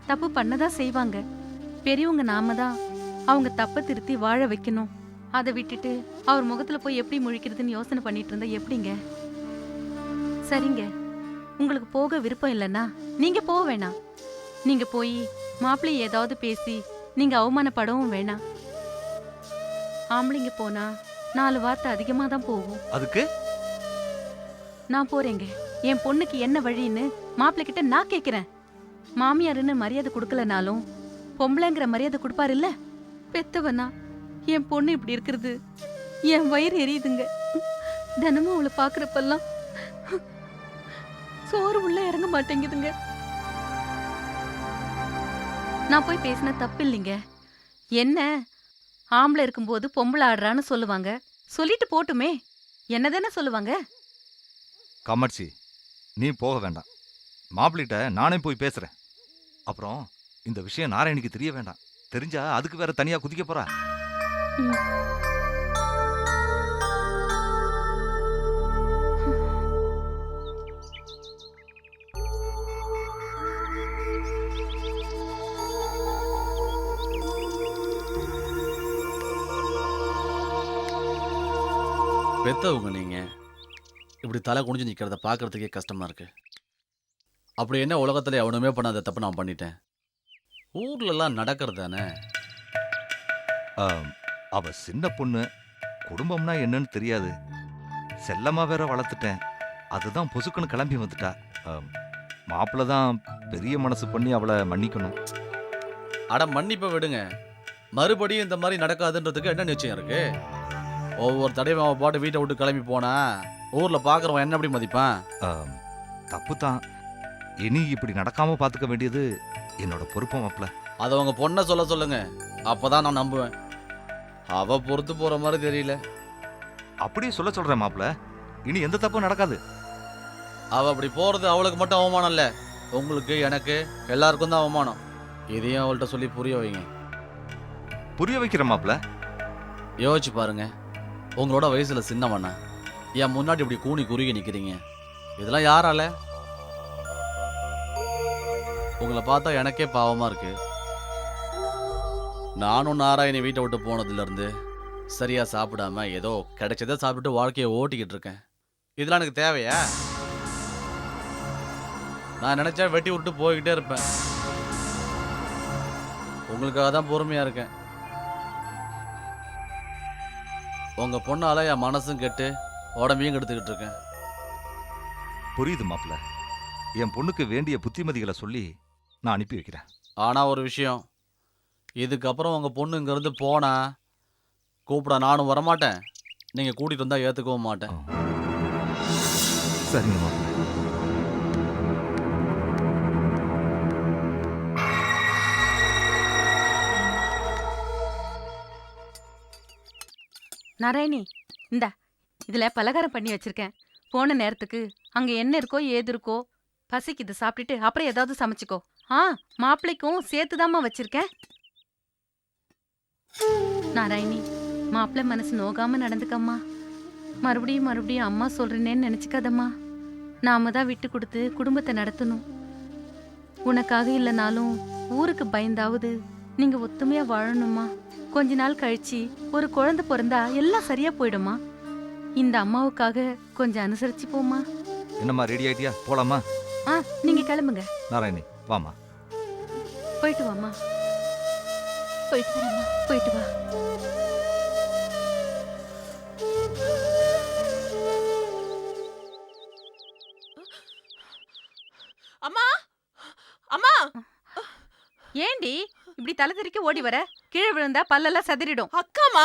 தப்பு பண்ணதான் செய்வாங்க. பெரியவங்க நாம தான் அவங்க தப்ப திருத்தி வாழ வைக்கணும். அதை விட்டுட்டு அவர் முகத்துல போய் எப்படி முழிக்கிறதுன்னு யோசனை பண்ணிட்டு இருந்தா எப்படிங்க? சரிங்க, உங்களுக்கு போக விருப்பம் இல்லைன்னா நீங்க போக வேணாம். நீங்க போய் மாப்பிள்ளையை ஏதாவது பேசி நீங்க அவமானப்படவும் வேணாம். ஆம்பளைங்க போனா 4 வார்த்தை அதிகமா தான் போகும். அதுக்கு நான் போறேங்க. என் பொண்ணுக்கு என்ன வழின்னு மாப்பிள்ளை கிட்ட நான் கேக்குறேன். மாமியாருன்னு மரியாதை கொடுக்கலனாலும் பொம்பளைங்கிற மரியாதை கொடுப்பாரு இல்ல. பெத்தவனா என் பொண்ணு இப்படி இருக்கிறது என் வயிறு எரியுதுங்க. தினமும் அவளை பாக்குறப்பெல்லாம் சோறு உள்ள இறங்க மாட்டேங்குதுங்க. நான் போய் பேசின தப்பு இல்லைங்க. என்ன ஆம்பளை இருக்கும்போது பொம்பளை ஆடுறான்னு சொல்லுவாங்க. சொல்லிட்டு போட்டுமே, என்னதானே சொல்லுவாங்க. காமாட்சி, நீ போக வேண்டாம். மாப்பிள்ளிட்ட நானே போய் பேசுறேன். அப்புறம் இந்த விஷயம் நாராயணிக்கு தெரிய வேண்டாம். தெரிஞ்சா அதுக்கு வேற தனியா குதிக்க போறா. பெத்தவங்க நீங்க இப்படி தலை குனிஞ்சு நிற்கிறத பார்க்கறதுக்கே கஷ்டமா இருக்கு. அப்படி என்ன உலகத்துல எவனுமே பண்ணாத தப்பு நான் பண்ணிட்டேன். ஊர்லலாம் நடக்கிறது தானே. அவ சின்ன பொண்ணு, குடும்பம்னா என்னன்னு தெரியாது. செல்லமா வேற வளர்த்துட்டேன். அதுதான் பொசுக்குன்னு கிளம்பி வந்துட்டா. மாப்பிள்ள தான் பெரிய மனசு பண்ணி அவளை மன்னிக்கணும். அட மன்னிப்பை விடுங்க, மறுபடியும் இந்த மாதிரி நடக்காதுன்றதுக்கு என்ன நிச்சயம் இருக்கு? ஒவ்வொரு தடையும் அவன் பாட்டு வீட்டை விட்டு கிளம்பி போனா ஊர்ல பாக்குறவன் என்ன எப்படி மதிப்பான்? தப்பு தான். இனி இப்படி நடக்காம பாத்துக்க வேண்டியது என்னோட பொறுப்பு மாப்பிள்ள. அதை உங்க பொண்ணை சொல்ல சொல்லுங்க, அப்பதான் நான் நம்புவேன். அவ பொறுத்து போற மாதிரி தெரியல. அப்படியே சொல்றேன் மாப்பிள்ள. இனி எந்த தப்பும் நடக்காது. அவ அப்படி போறது அவளுக்கு மட்டும் அவமானம் இல்ல, உங்களுக்கு எனக்கு எல்லாருக்கும் தான் அவமானம். இதையும் அவள்கிட்ட சொல்லி புரிய வைங்க. புரிய வைக்கிற மாப்பிள்ள. யோசிச்சு பாருங்க, உங்களோட வயசுல சின்னவண்ணா என் முன்னாடி இப்படி கூனி குறுகி நிக்கிறீங்க. இதெல்லாம் யாரால? உங்களை பார்த்தா எனக்கே பாவமா இருக்கு. நானும் நாராயணி வீட்டை விட்டு போனதுல இருந்து சரியா சாப்பிடாம ஏதோ கிடைச்சதை சாப்பிட்டு வாழ்க்கையை ஓட்டிக்கிட்டு இருக்கேன். இதெல்லாம் எனக்கு தேவையா? நான் நினைச்சா வெட்டி விட்டு போய்கிட்டே இருப்பேன். உங்களுக்காக தான் பொறுமையா இருக்கேன். உங்க பொண்ணால என் மனசும் கெட்டு உடம்பையும் கெடுத்துக்கிட்டு இருக்கேன். புரியுது மாப்பிள்ள. என் பொண்ணுக்கு வேண்டிய புத்திமதிகளை சொல்லி நான் அனுப்பி வைக்கிறேன். ஆனா ஒரு விஷயம், இதுக்கப்புறம் உங்க பொண்ணு இங்க இருந்து போனா கூப்பிட நானும் வரமாட்டேன், நீங்க கூட்டிட்டு வந்தா ஏத்துக்கவும் மாட்டேன். சரிங்க மாப்பிள்ள. நாராயணி, இந்தா இதுல பலகாரம் பண்ணி வச்சிருக்கேன். போன நேரத்துக்கு அங்க என்ன இருக்கோ ஏது இருக்கோ பசிக்குது, சாப்பிட்டுட்டு அப்புறம் ஏதாவது சமைச்சுக்கோ. மாப்பிள்ளைக்கும் சேர்த்துதாம்மா வச்சிருக்கேன். நாராயணி, மாப்பிள்ளை மனசு நோகாம நடந்துக்கம்மா. மறுபடியும் மறுபடியும் அம்மா சொல்றேனேன்னு நினைச்சுக்காதம்மா. நாம தான் விட்டு கொடுத்து குடும்பத்தை நடத்தணும். உனக்காக இல்லைனாலும் ஊருக்கு பயந்தாவது நீங்க ஒத்துமையா வாழணுமா. கொஞ்ச நாள் கழிச்சு ஒரு குழந்தை பிறந்தா எல்லாம் சரியா போயிடுமா. இந்த அம்மாவுக்காக கொஞ்சம் அனுசரிச்சு போமா. என்னம்மா ரெடி ஆயிட்டியா? போலாமா? நீங்க கிளம்புங்க. நாராயணி வாமா. போயிட்டு வாமா. போயிட்டு வரேம்மா. போயிட்டு வா. அம்மா அம்மா ஏண்டி இப்படி தலை தெறிக்க ஓடி வர? கீழே விழுந்தா பல்லெல்லாம் சதறிடும். அக்காமா.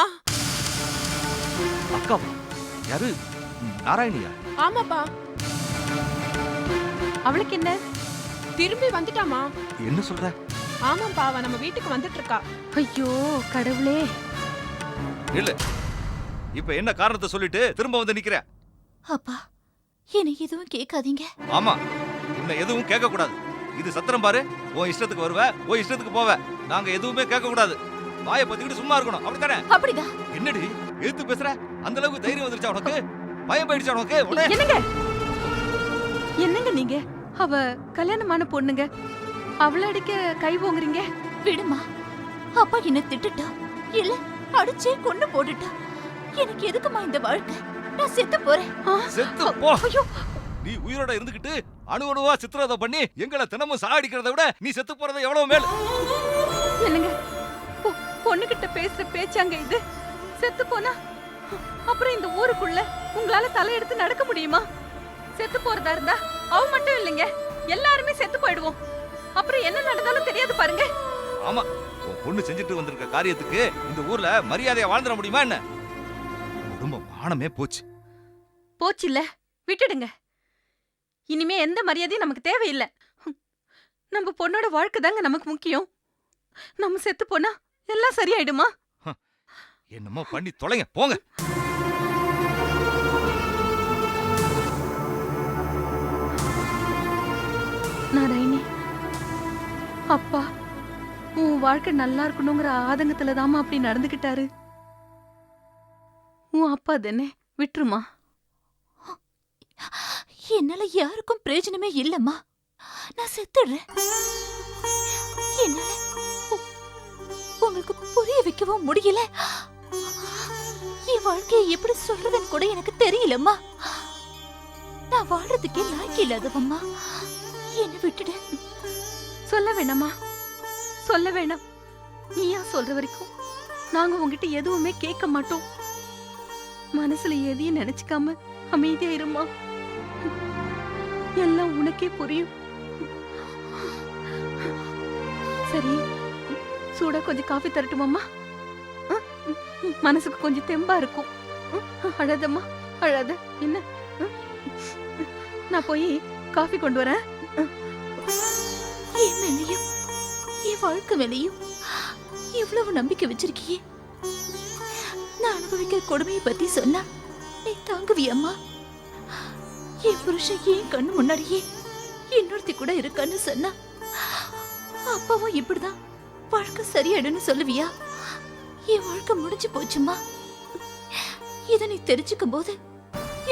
அக்காவா? யாரு? நாராயணியா? ஆமாப்பா. அவளுக்கு என்ன? திரும்பி வந்துட்டாமா. என்ன சொல்ற? ஆமாப்பா, அவ நம்ம வீட்டுக்கு வந்துட்டு இருக்கா. ஐயோ கடவுளே. இல்ல, இப்ப என்ன காரணத்தை சொல்லிட்டு திரும்ப வந்து நிக்கிற? அப்பா, என்னை எதுவும் கேட்காதீங்க. ஆமா, உன்னை எதுவும் கேட்க கூடாது. இது சத்திரம் பாரு. உன் இஷ்டத்துக்கு வருவ, உன் இஷ்டத்துக்கு போவ. நாங்க எதுவுமே கேட்க கூடாது. வாயை பத்திக்கிட்டு சும்மா இருக்கணும். அப்படித்தானே? அப்படிதான். என்னடி எழுத்து பேசுற? அந்த அளவுக்கு தைரியம் வந்துருச்சா உனக்கு? பயம் போயிடுச்சா உனக்கு? என்னங்க என்னங்க நீங்க? அவ கல்யாணமான பொண்ணுங்க, அவள அடிக்க கை ஓங்குறீங்க. விடுமா. அப்பா என்ன திட்டுட்டா, இல்ல அடிச்சே கொண்டு போட்டுட்டா. எனக்கு எதுக்குமா இந்த வாழ்க்கை? நான் செத்து போறேன். செத்து போ. நீ உயிரோட இருந்துகிட்டு அணு அணுவா சித்திரவதை பண்ணி எங்களை தினமும் சாடிக்கிறத விட நீ செத்து போறது எவ்வளவு மேல். என்னங்க பொண்ணுகிட்ட பேசுற பேச்சாங்க இது? செத்து போனா அப்புறம் இந்த ஊருக்குள்ள உங்களால தலையெடுத்து நடக்க முடியுமா? செத்து போறதா இருந்தா அவ மட்டும் இல்லைங்க, எல்லாருமே செத்து போயிடுவோம். அப்புறம் என்ன நடந்தாலும் தெரியாது பாருங்க. ஆமா, உன் பொண்ணு செஞ்சுட்டு வந்திருக்க காரியத்துக்கு இந்த ஊர்ல மரியாதையா வாழ்ந்துட முடியுமா என்ன? குடும்ப மானமே போச்சு. போச்சு இல்ல, விட்டுடுங்க. இனிமே எந்த மரியாதையும் நமக்கு தேவையில்லை. நம்ம பொண்ணோட வாழ்க்கை தாங்க நமக்கு முக்கியம். நம்ம செத்து போனா எல்லாம் சரியாயிடுமா? என்னமோ பண்ணி தொலைங்க, போங்க. நாராயணி, அப்பா உன் வாழ்க்கை நல்லா இருக்கணுங்கிற ஆதங்கத்துல தாமா அப்படி நடந்துகிட்டாரு. உன் அப்பா தானே, விட்டுருமா. என்னால யாருக்கும் பிரயோஜனமே இல்லம்மா. நான் செத்துடுறேன். என்னால உங்களுக்கு புரிய வைக்கவும் முடியல. என் வாழ்க்கையை எப்படி சொல்றதுன்னு கூட எனக்கு தெரியலம்மா. நான் வாழ்றதுக்கே லாய்க்கு இல்லாதவம்மா. என்ன விட்டுடு. சொல்ல வேணாமா, சொல்ல வேணாம். நீயா சொல்ற வரைக்கும் நாங்க உங்ககிட்ட எதுவுமே கேட்க மாட்டோம். மனசுல எதையும் நினைச்சுக்காம அமைதியா இருமா. எல்லாம் உனக்கே புரியும். சரி, சூடா கொஞ்சம் காஃபி தரட்டுமாம்மா? மனசுக்கு கொஞ்சம் தெம்பா இருக்கும். அழாதம்மா, அழாத. என்ன, நான் போய் காஃபி கொண்டு வரேன். என் மேலையும் என் வாழ்க்கை மேலையும் இவ்வளவு நம்பிக்கை வச்சிருக்கியே. நான் அனுபவிக்கிற கொடுமையை பத்தி சொன்னா நீ தாங்குவியம்மா? என் புருஷன் என் கண்ணு முன்னாடியே இன்னொருத்தி கூட இருக்கான்னு சொன்னா அப்பாவும் இப்படிதான் வாழ்க்கை சரியாயிடுன்னு சொல்லுவியா? என் வாழ்க்கை முடிஞ்சு போச்சுமா. இதை நீ தெரிஞ்சுக்கும் போது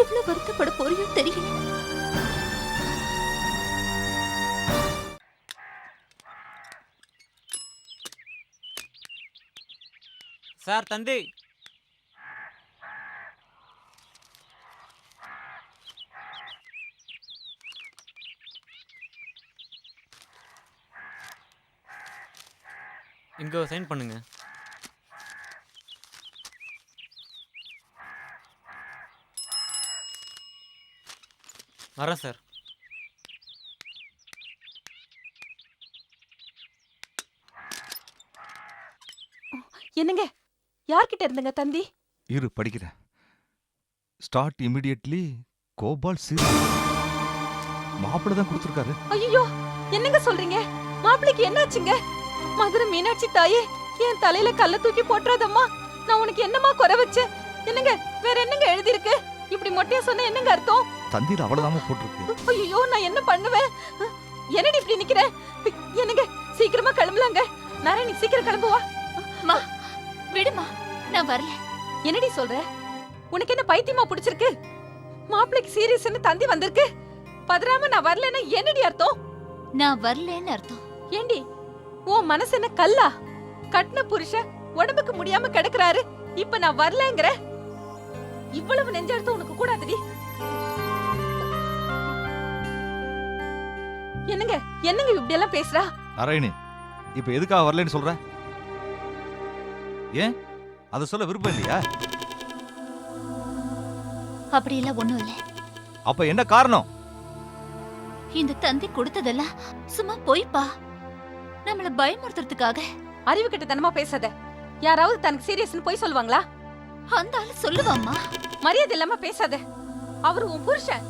எவ்வளவு வருத்தப்பட போறியோ தெரியல. சார், தந்தி. இங்க சைன் பண்ணுங்க. வரேன் சார். என்னங்க, யார்கிட்ட இருந்துங்க தந்தி? இரு படிக்கிறேன். Start immediately Gopal C. மாப்பிள்ளை தான் கொடுத்துருக்காரு. ஐயோ, என்னங்க சொல்றீங்க? மாப்பிளைக்கு என்னாச்சுங்க? மதுரை மீனாட்சி தாயே, என் தலையில கல்ல தூக்கி போட்டுறாதம்மா. நான் உனக்கு என்னமா குறை வச்சேன்? என்னங்க வேற என்னங்க எழுதி இருக்கு? இப்படி மொட்டையா சொன்னா என்னங்க அர்த்தம்? தந்தியில் அவ்வளவுதாம போட்டிருக்கு. ஐயோ நான் என்ன பண்ணுவேன்? என்னடி இப்படி நிக்கிற? என்னங்க சீக்கிரமா கிளம்பலாங்க. நாராயணி சீக்கிரம் கிளம்புவா. மா விடுமா, நான் வரல. என்னடி சொல்ற? உனக்கு என்ன பைத்தியமா பிடிச்சிருக்கு? மாப்பிளைக்கு சீரியஸ்னு தந்தி வந்திருக்கு. பதறாம நான் வரலன்னா என்னடி அர்த்தம்? நான் வரலன்னு அர்த்தம். ஏண்டி உன் மனசு என்ன கல்லா? கட்டின புருஷன் உடம்புக்கு முடியாம கிடக்குறாரு, இப்ப நான் வரலங்கிற? இவ்வளவு நெஞ்செழுத்து உனக்கு கூடாதுடி. என்னங்க என்னங்க இப்படி எல்லாம் பேசுறா? நாராயணி, இப்ப எதுக்காக வரலன்னு சொல்ற? ஏன் அத சொல்ல விருப்பம் இல்லையா? அப்படியெல்லாம் ஒண்ணும் இல்ல. அப்ப என்ன காரணம்? இந்த தந்தி கொடுத்ததெல்லாம் சும்மா போய்ப்பா, நம்மள பயமுறுத்துறதுக்காக. அறிவு கெட்டத்தனமா பேசாத. யாராவது தனக்கு சீரியஸ்னு போய் சொல்லுவாங்களா? அந்த ஆளு சொல்லுவாம்மா. மரியாதை இல்லாம பேசாத. அவரு உன் புருஷன்.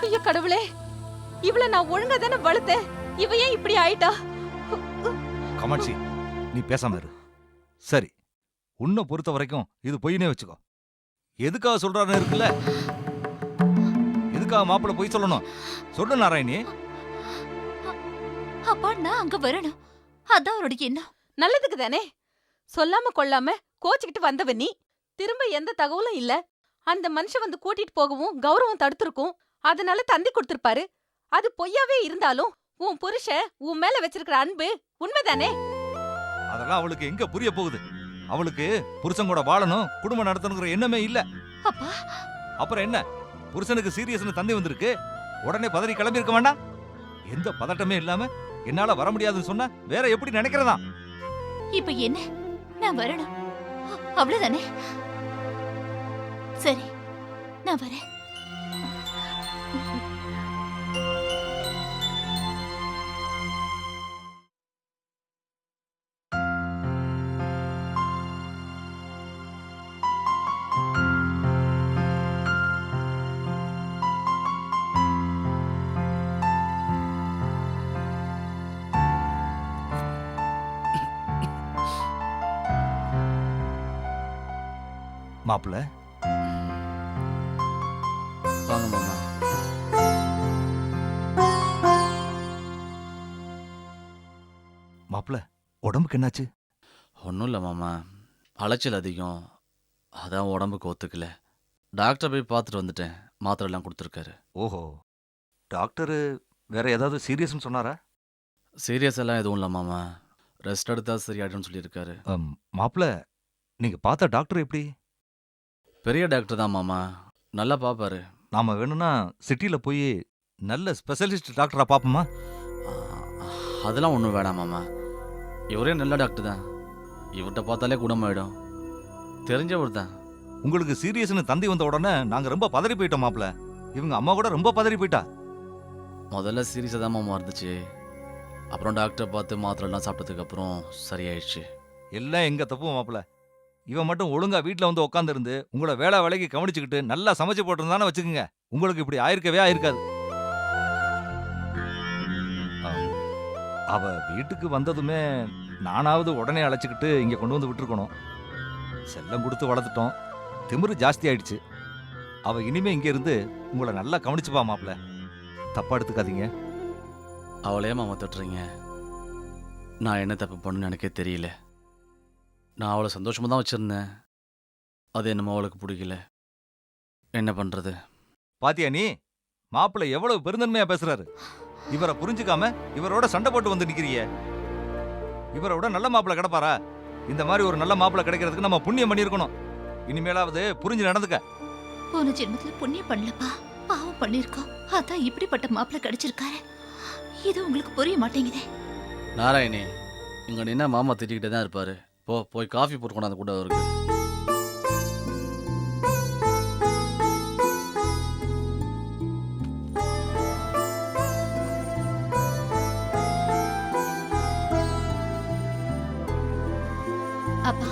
ஐயோ கடவுளே, இவள நான் ஒழுங்கா தானே வளர்த்தேன், இவ ஏன் இப்படி ஆயிட்டா? கமாட்சி, நீ பேசாம இரு. சரி, உன்னை பொறுத்த வரைக்கும் இது பொய்னே வச்சுக்கோ. எதுக்காக சொல்றாருன்னு இருக்குல்ல? எதுக்காக மாப்பிள்ள பொய் சொல்லணும்? சொல்லு நாராயணி. அப்பா நான் அங்க வரணும், அதான் அவரோட எண்ணம். நல்லதுக்கு தானே. சொல்லாம கொள்ளாம கோச்சுக்கிட்டு வந்தவ நீ. திரும்ப எந்த தகவலும் இல்ல. அந்த மனுஷன் வந்து கூட்டிட்டு போகவும் கௌரவம் தடுத்திருக்கும். அதனால தந்தி கொடுத்திருப்பாரு. அது பொய்யாவே இருந்தாலும் உன் புருஷன் உன் மேல வச்சிருக்கிற அன்பு உண்மைதானே? அதெல்லாம் அவளுக்கு எங்க புரிய போகுது? அவளுக்கு புருஷன் கூட வாழணும், குடும்பம் நடத்தணுங்கிற எண்ணமே இல்ல. அப்பா அப்புறம் என்ன? புருஷனுக்கு சீரியஸ்னு தந்தி வந்திருக்கு, உடனே பதறி கிளம்பி இருக்க வேண்டாம்? எந்த பதட்டமே இல்லாம என்னால வர முடியாதுன்னு சொன்னா வேற எப்படி நினைக்கிறதா? இப்ப என்ன, நான் வரணும் அவ்வளவுதானே? சரி, நான் வரேன். மாப்பிள்ள வாங்க மாமா. மாப்பிள்ள, உடம்புக்கு என்னாச்சு? ஒன்றும் இல்லை மாமா, அலைச்சல் அதிகம், அதான் உடம்புக்கு ஒத்துக்கல. டாக்டரை போய் பார்த்துட்டு வந்துட்டேன், மாத்திரை எல்லாம் கொடுத்துருக்காரு. ஓஹோ, டாக்டரு வேற ஏதாவது சீரியஸ்னு சொன்னாரா? சீரியஸ் எல்லாம் எதுவும் இல்லை மாமா, ரெஸ்ட் எடுத்தா சரியாயிடும்னு சொல்லியிருக்காரு. மாப்பிள்ள, நீங்க பார்த்த டாக்டர் எப்படி? பெரிய டாக்டர் தான் மாமா, நல்லா பார்ப்பாரு. நாம வேணும்னா சிட்டியில் போய் நல்ல ஸ்பெஷலிஸ்ட் டாக்டரா பார்ப்போமா? அதெல்லாம் ஒன்றும் வேணாம் மாமா, இவரே நல்ல டாக்டர் தான், இவர்கிட்ட பார்த்தாலே குணமாயிடும், தெரிஞ்சவர் தான். உங்களுக்கு சீரியஸ்னு தந்தி வந்த உடனே நாங்க ரொம்ப பதறி போயிட்டோம் மாப்பிள்ள. இவங்க அம்மா கூட ரொம்ப பதறி போயிட்டா. முதல்ல சீரியஸாக தான் மாமா இருந்துச்சு, அப்புறம் டாக்டரை பார்த்து மாத்திரை எல்லாம் சாப்பிட்டதுக்கு அப்புறம் சரியாயிடுச்சு. எல்லாம் எங்க தப்பு மாப்பிள்ள. இவன் மட்டும் ஒழுங்கா வீட்டில் வந்து உட்காந்துருந்து உங்களை வேலை வேலைக்கு கவனிச்சுக்கிட்டு நல்லா சமைச்சு போட்டிருந்தானே வச்சுக்கோங்க, உங்களுக்கு இப்படி ஆயிருக்கவே ஆயிருக்காது. அவ வீட்டுக்கு வந்ததுமே நானாவது உடனே அழைச்சிக்கிட்டு இங்க கொண்டு வந்து விட்டுருக்கணும். செல்லம் கொடுத்து வளர்த்துட்டோம், திமிரு ஜாஸ்தி ஆயிடுச்சு. அவ இனிமே இங்க இருந்து உங்களை நல்லா கவனிச்சுப்பா மாப்பிள்ள, தப்பா எடுத்துக்காதீங்க. அவளையே மாமா தொட்டுறீங்க, நான் என்ன தப்பு பண்ணுன்னு எனக்கே தெரியல. நான் அவளை சந்தோஷமாக தான் வச்சுருந்தேன், அது என்னமோ அவளுக்கு பிடிக்கல, என்ன பண்ணுறது? பாத்தியா நீ, மாப்பிள்ளை எவ்வளவு பெருந்தன்மையா பேசுறாரு. இவரை புரிஞ்சுக்காம இவரோட சண்டை போட்டு வந்து நிக்கிறிய. இவரோட நல்ல மாப்பிள்ளை கிடப்பாரா? இந்த மாதிரி ஒரு நல்ல மாப்பிள்ளை கிடைக்கிறதுக்கு நம்ம புண்ணியம் பண்ணியிருக்கணும். இனிமேலாவது புரிஞ்சு நடந்துக்க. போன ஜென்மத்துல புண்ணியம் பண்ணலப்பா, பாவம் பண்ணிருக்கோம், அதான் இப்படிப்பட்ட மாப்பிள்ளை கிடைச்சிருக்காரு. இது உங்களுக்கு புரிய மாட்டேங்குதே. நாராயணி, இங்கே நின்னா மாமா திட்டிக்கிட்டே தான் இருப்பார். போய் காஃபி போட்டு கொண்டாந்து கூட அவருக்கு. அப்பா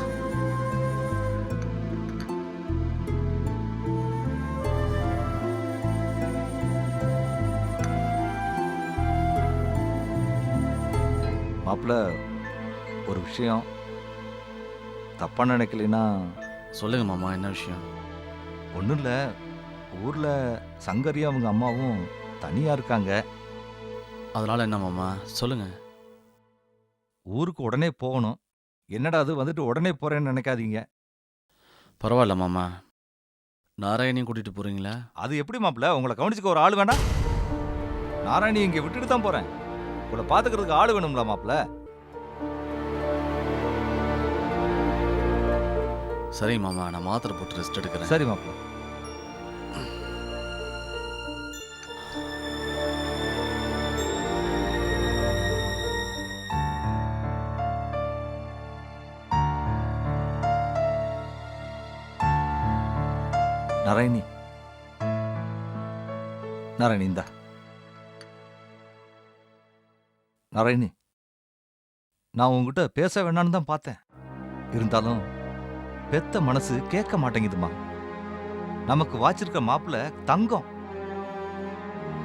மாப்பிள்ள, ஒரு விஷயம் தப்பா நினைக்கலைன்னா சொல்லுங்க மாமா, என்ன விஷயம்? ஒன்றும் இல்லை, ஊரில் சங்கரியும் அவங்க அம்மாவும் தனியாக இருக்காங்க. அதனால என்ன மாமா, சொல்லுங்க. ஊருக்கு உடனே போகணும். என்னடா அது வந்துட்டு உடனே போகிறேன்னு நினைக்காதீங்க. பரவாயில்ல மாமா, நாராயணியும் கூட்டிட்டு போறீங்களா? அது எப்படி மாப்பிள்ள, உங்களை கவனிச்சுக்க ஒரு ஆள் வேண்டாம்? நாராயணி இங்கே விட்டுட்டு தான் போகிறேன். உங்களை பார்த்துக்கிறதுக்கு ஆள் வேணும்ல மாப்பிள்ள. சரி மாமா, நான் மாத்திரை போட்டு ரெஸ்ட் எடுக்கிறேன். சரி மாப்பிள்ள. நாராயணி, நாராயணி இந்தா. நாராயணி, நான் உங்ககிட்ட பேச வேணான்னு தான் பார்த்தேன். இருந்தாலும் பெத்த மனசு கேட்க மாட்டேங்குதுமா. நமக்கு வாச்சிருக்க மாப்பிள்ள தங்கம்.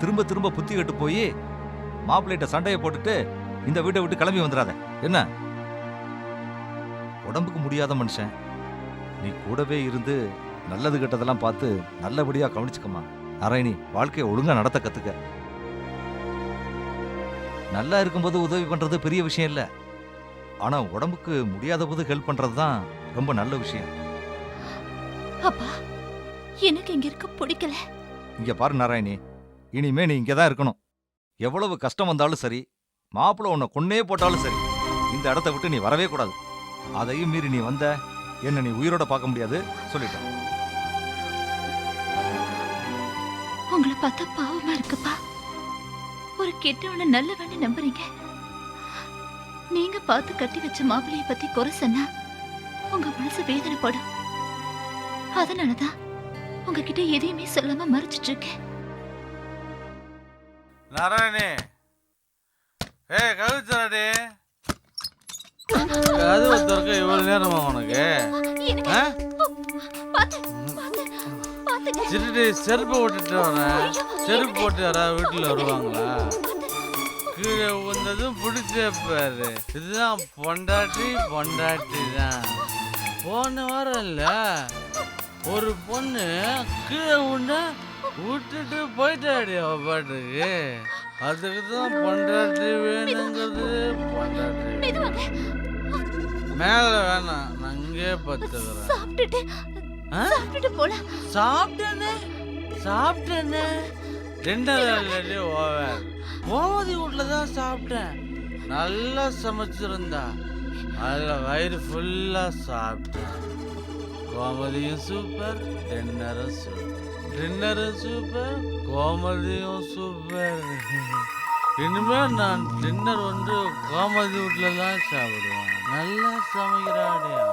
திரும்ப திரும்ப புத்தி கட்டு போய் மாப்பிள்ளைகிட்ட சண்டையை போட்டுட்டு இந்த வீட்டை விட்டு கிளம்பி வந்துடாத என்ன? உடம்புக்கு முடியாத மனுஷன். நீ கூடவே இருந்து நல்லது கெட்டதெல்லாம் பார்த்து நல்லபடியா கவனிச்சுக்கம்மா. நாராயணி, வாழ்க்கையை ஒழுங்கா நடத்த கத்துக்க. நல்லா இருக்கும்போது உதவி பண்றது பெரிய விஷயம் இல்ல. ஆனா உடம்புக்கு முடியாத போது ஹெல்ப் பண்றது தான் ரொம்ப நல்ல விஷயம். அப்பா, எனக்கு இங்க இருக்க பிடிக்கல. இங்க பாரு நாராயணி, இனிமே நீ இங்கதான் இருக்கணும். எவ்வளவு கஷ்டம் வந்தாலும் சரி, மாப்பிள்ள உன்னை கொன்னே போட்டாலும் சரி, இந்த இடத்த விட்டு நீ வரவே கூடாது. அதையும் மீறி நீ வந்த என்ன நீ உயிரோட பார்க்க முடியாது சொல்லிட்டேன். உங்களை பார்த்தா பாவமா இருக்குப்பா. ஒரு கெட்டவனை நல்லவன்னு நம்புறீங்க. நீங்க பார்த்து கட்டி வச்ச மாப்பிள்ளைய பத்தி குறை சொன்னா உங்க மனசு வேதனைப்படும். அதனாலதான் உங்ககிட்ட எதையுமே சொல்லாம மறைச்சிட்டு இருக்கேன். நாராயணி, கவிச்சராடி, கதவு திறக்க இவ்வளவு நேரமா உனக்கு? சிறுடி செருப்பு ஓட்டுட்டு வரேன். செருப்பு போட்டு யாராவது வீட்டுல வருவாங்களா? கீழே வந்ததும் பிடிச்ச பாரு. இதுதான் பொண்டாட்டி. பொண்டாட்டி தான். போன வாரம் இல்ல, ஒரு பொண்ணு கீழே உன்ன விட்டுட்டு போயிட்டாடி அவ பாட்டுக்கு. அதுக்கு தான் பொண்டாட்டி வேணுங்கிறது. பொண்டாட்டி மேல வேணாம், நான் இங்கே பத்துக்கிறேன். சாப்பிட்டேனே 2 ஓவர் கோமதி வீட்டுல தான் சாப்பிட்டேன். நல்லா சமைச்சிருந்தா, அதில் வயிறு ஃபுல்லா சாப்பிட்டேன். கோமதியும் சூப்பர், டின்னரும் சூப்பர், கோமதியும் சூப்பர். இனிமே நான் டின்னர் வந்து கோமதி வீட்டுல தான் சாப்பிடுவேன். நல்லா சமைக்கிறாடே அவ.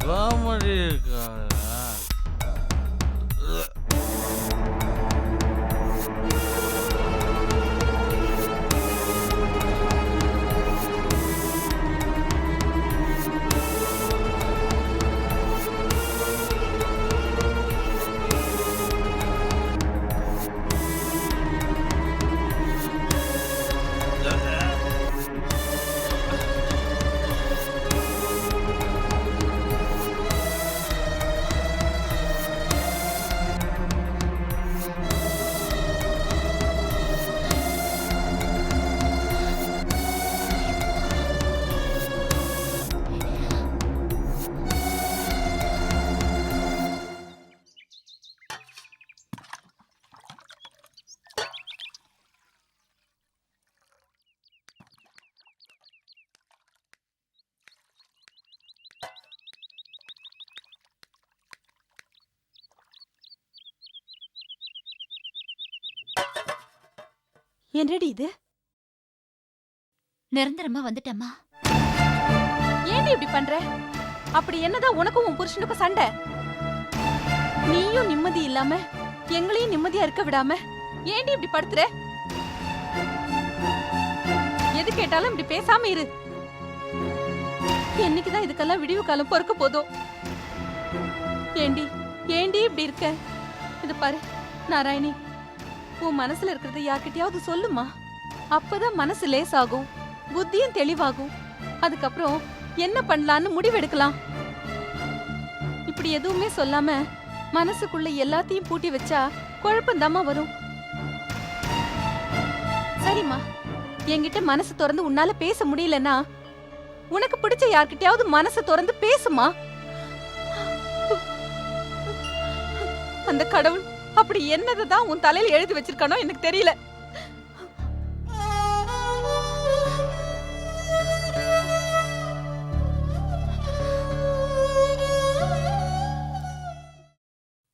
காமெடி இருக்காரா? என்னடி இது? நிரந்தரமா வந்துட்டம்மா. ஏன்டி இப்படி பண்ற? அப்படி என்னதான் உனக்கும் உன் புருஷனுக்கும் சண்டை? நீயும் நிம்மதி இல்லாம எங்களையும் நிம்மதியா இருக்க விடாம ஏன்டி இப்படி படுத்துற? எது கேட்டாலும் இப்படி பேசாம இரு. என்னைக்குதான் இதுக்கெல்லாம் விடிவு காலம் பொறுக்க போதும். ஏண்டி ஏண்டி இப்படி இருக்க? இது பாரு நாராயணி, உன் மனசுல இருக்கிறத யார்கிட்டயாவது சொல்லுமா. அப்பதான் மனசு லேசாகும், புத்தியும் தெளிவாகும். அதுக்கப்புறம் என்ன பண்ணலான்னு முடிவெடுக்கலாம். இப்படி எதுவுமே சொல்லாம மனசுக்குள்ள எல்லாத்தையும் பூட்டி வச்சா குழப்பம்தாம்மா வரும். சரிம்மா, என்கிட்ட மனசு திறந்து உன்னால பேச முடியலன்னா உனக்கு பிடிச்ச யார்கிட்டயாவது மனசு திறந்து பேசுமா. அந்த கடவுள் அப்படி என்னதான் உன் தலையில எழுதி வச்சிருக்கானோ எனக்கு தெரியல.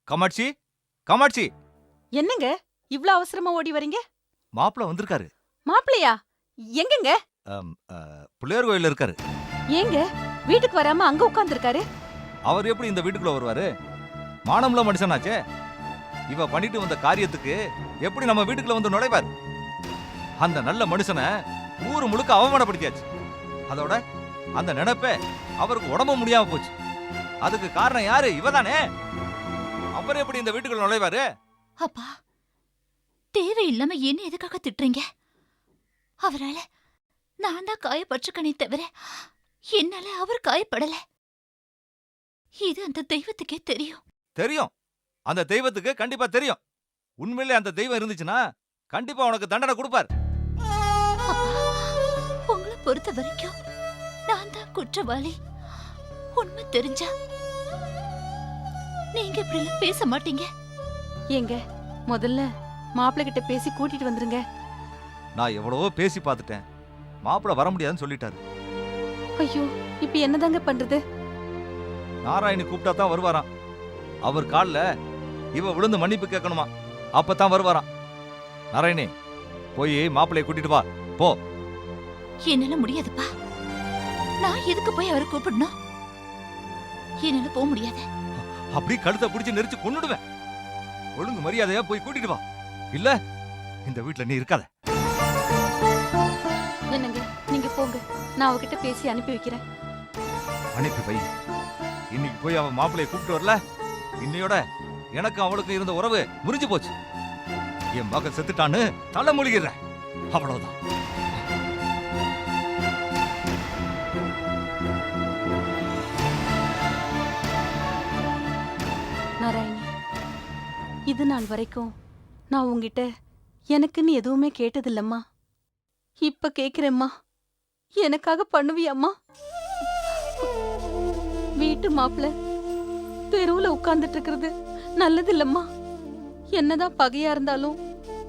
காமாட்சி, காமாட்சி, என்னங்க இவ்ளோ அவசரமா ஓடி வரீங்க? மாப்பிள்ள வந்திருக்காரு. மாப்பிளையா? எங்கங்க? பிள்ளையார் கோயில்ல இருக்காரு. ஏங்க வீட்டுக்கு வராம அங்க உட்கார்ந்திருக்காரு? அவர் எப்படி இந்த வீட்டுக்குள்ள வருவாரு? மானமுள்ள மனுஷனாச்சே. இவ பண்ணிட்டு வந்த காரியத்துக்கு எப்படி நம்ம வீட்டுக்குள்ள வந்து நுழைவார்? அந்த நல்ல மனுஷனை ஊரு முழுக்க அவமானப்படுத்தியாச்சு. அதோட அந்த நினைப்பே அவருக்கு உடம்பு முடியாம போச்சு. அதுக்கு காரணம் யாரு? இவதானே. அப்புறம் எப்படி இந்த வீட்டுக்குள்ள நுழைவாரு? அப்பா, தேவையில்லாம என்ன எதுக்காக திட்டுறீங்க? அவரால நான் தான் காயப்பட்டிருக்கனே தவிர என்னால அவர் காயப்படல. இது அந்த தெய்வத்துக்கே தெரியும். தெரியும், அந்த தெய்வத்துக்கு கண்டிப்பா தெரியும். உண்மையிலே அந்த தெய்வம் இருந்துச்சுன்னா கண்டிப்பா உனக்கு தண்டனை கொடுப்பார். அப்பா, உங்களை பொறுத்த வரைக்கும் நான் தான் குற்றவாளி. உண்மை தெரிஞ்சா நீங்க இப்படி எல்லாம் பேச மாட்டீங்க. ஏங்க முதல்ல மாப்பிள்ளை கிட்ட பேசி கூட்டிட்டு வந்துருங்க. நான் எவ்வளவோ பேசி பார்த்துட்டேன். மாப்பிள்ள வர முடியாதுன்னு சொல்லிட்டாரு. ஐயோ, இப்ப என்னதாங்க பண்றது? நாராயணி கூப்பிட்டா தான் வருவாராம். அவர் கால்ல இவ விழுந்து மன்னிப்பு கேட்கணுமா, அப்பதான் வருவாராம். நாராயணி, போய் மாப்பிள்ளைய கூட்டிட்டு வா போ. என்னால முடியாதுப்பா. நான் எதுக்கு போய் அவரை கூப்பிடணும்? என்னால போக முடியாது. அப்படி கழுத்தை பிடிச்சு நெரிச்சு கொன்னுடுவேன். ஒழுங்கு மரியாதையா போய் கூட்டிட்டு வா, இல்ல இந்த வீட்டுல நீ இருக்காத. என்னங்க நீங்க போங்க, நான் அவகிட்ட பேசி அனுப்பி வைக்கிறேன். அனுப்பி வை. இன்னைக்கு போய் அவன் மாப்பிள்ளைய கூப்பிட்டு வரல, இன்னையோட எனக்கு அவளுக்கு இருந்த உறவு முறிஞ்சு போச்சு. என் மகன் செத்துட்டான்னு தலை மூழ்கிறேன், அவ்வளவுதான். நாராயணி, இது நாள் வரைக்கும் நான் உங்ககிட்ட எனக்குன்னு எதுவுமே கேட்டதில்லம்மா. இப்ப கேக்குறேம்மா, எனக்காக பண்ணுவியம்மா? வீட்டு மாப்பிள்ள தெருவுல உட்கார்ந்துட்டு இருக்கிறது நல்லது இல்லம்மா. என்னதான் பகையா இருந்தாலும்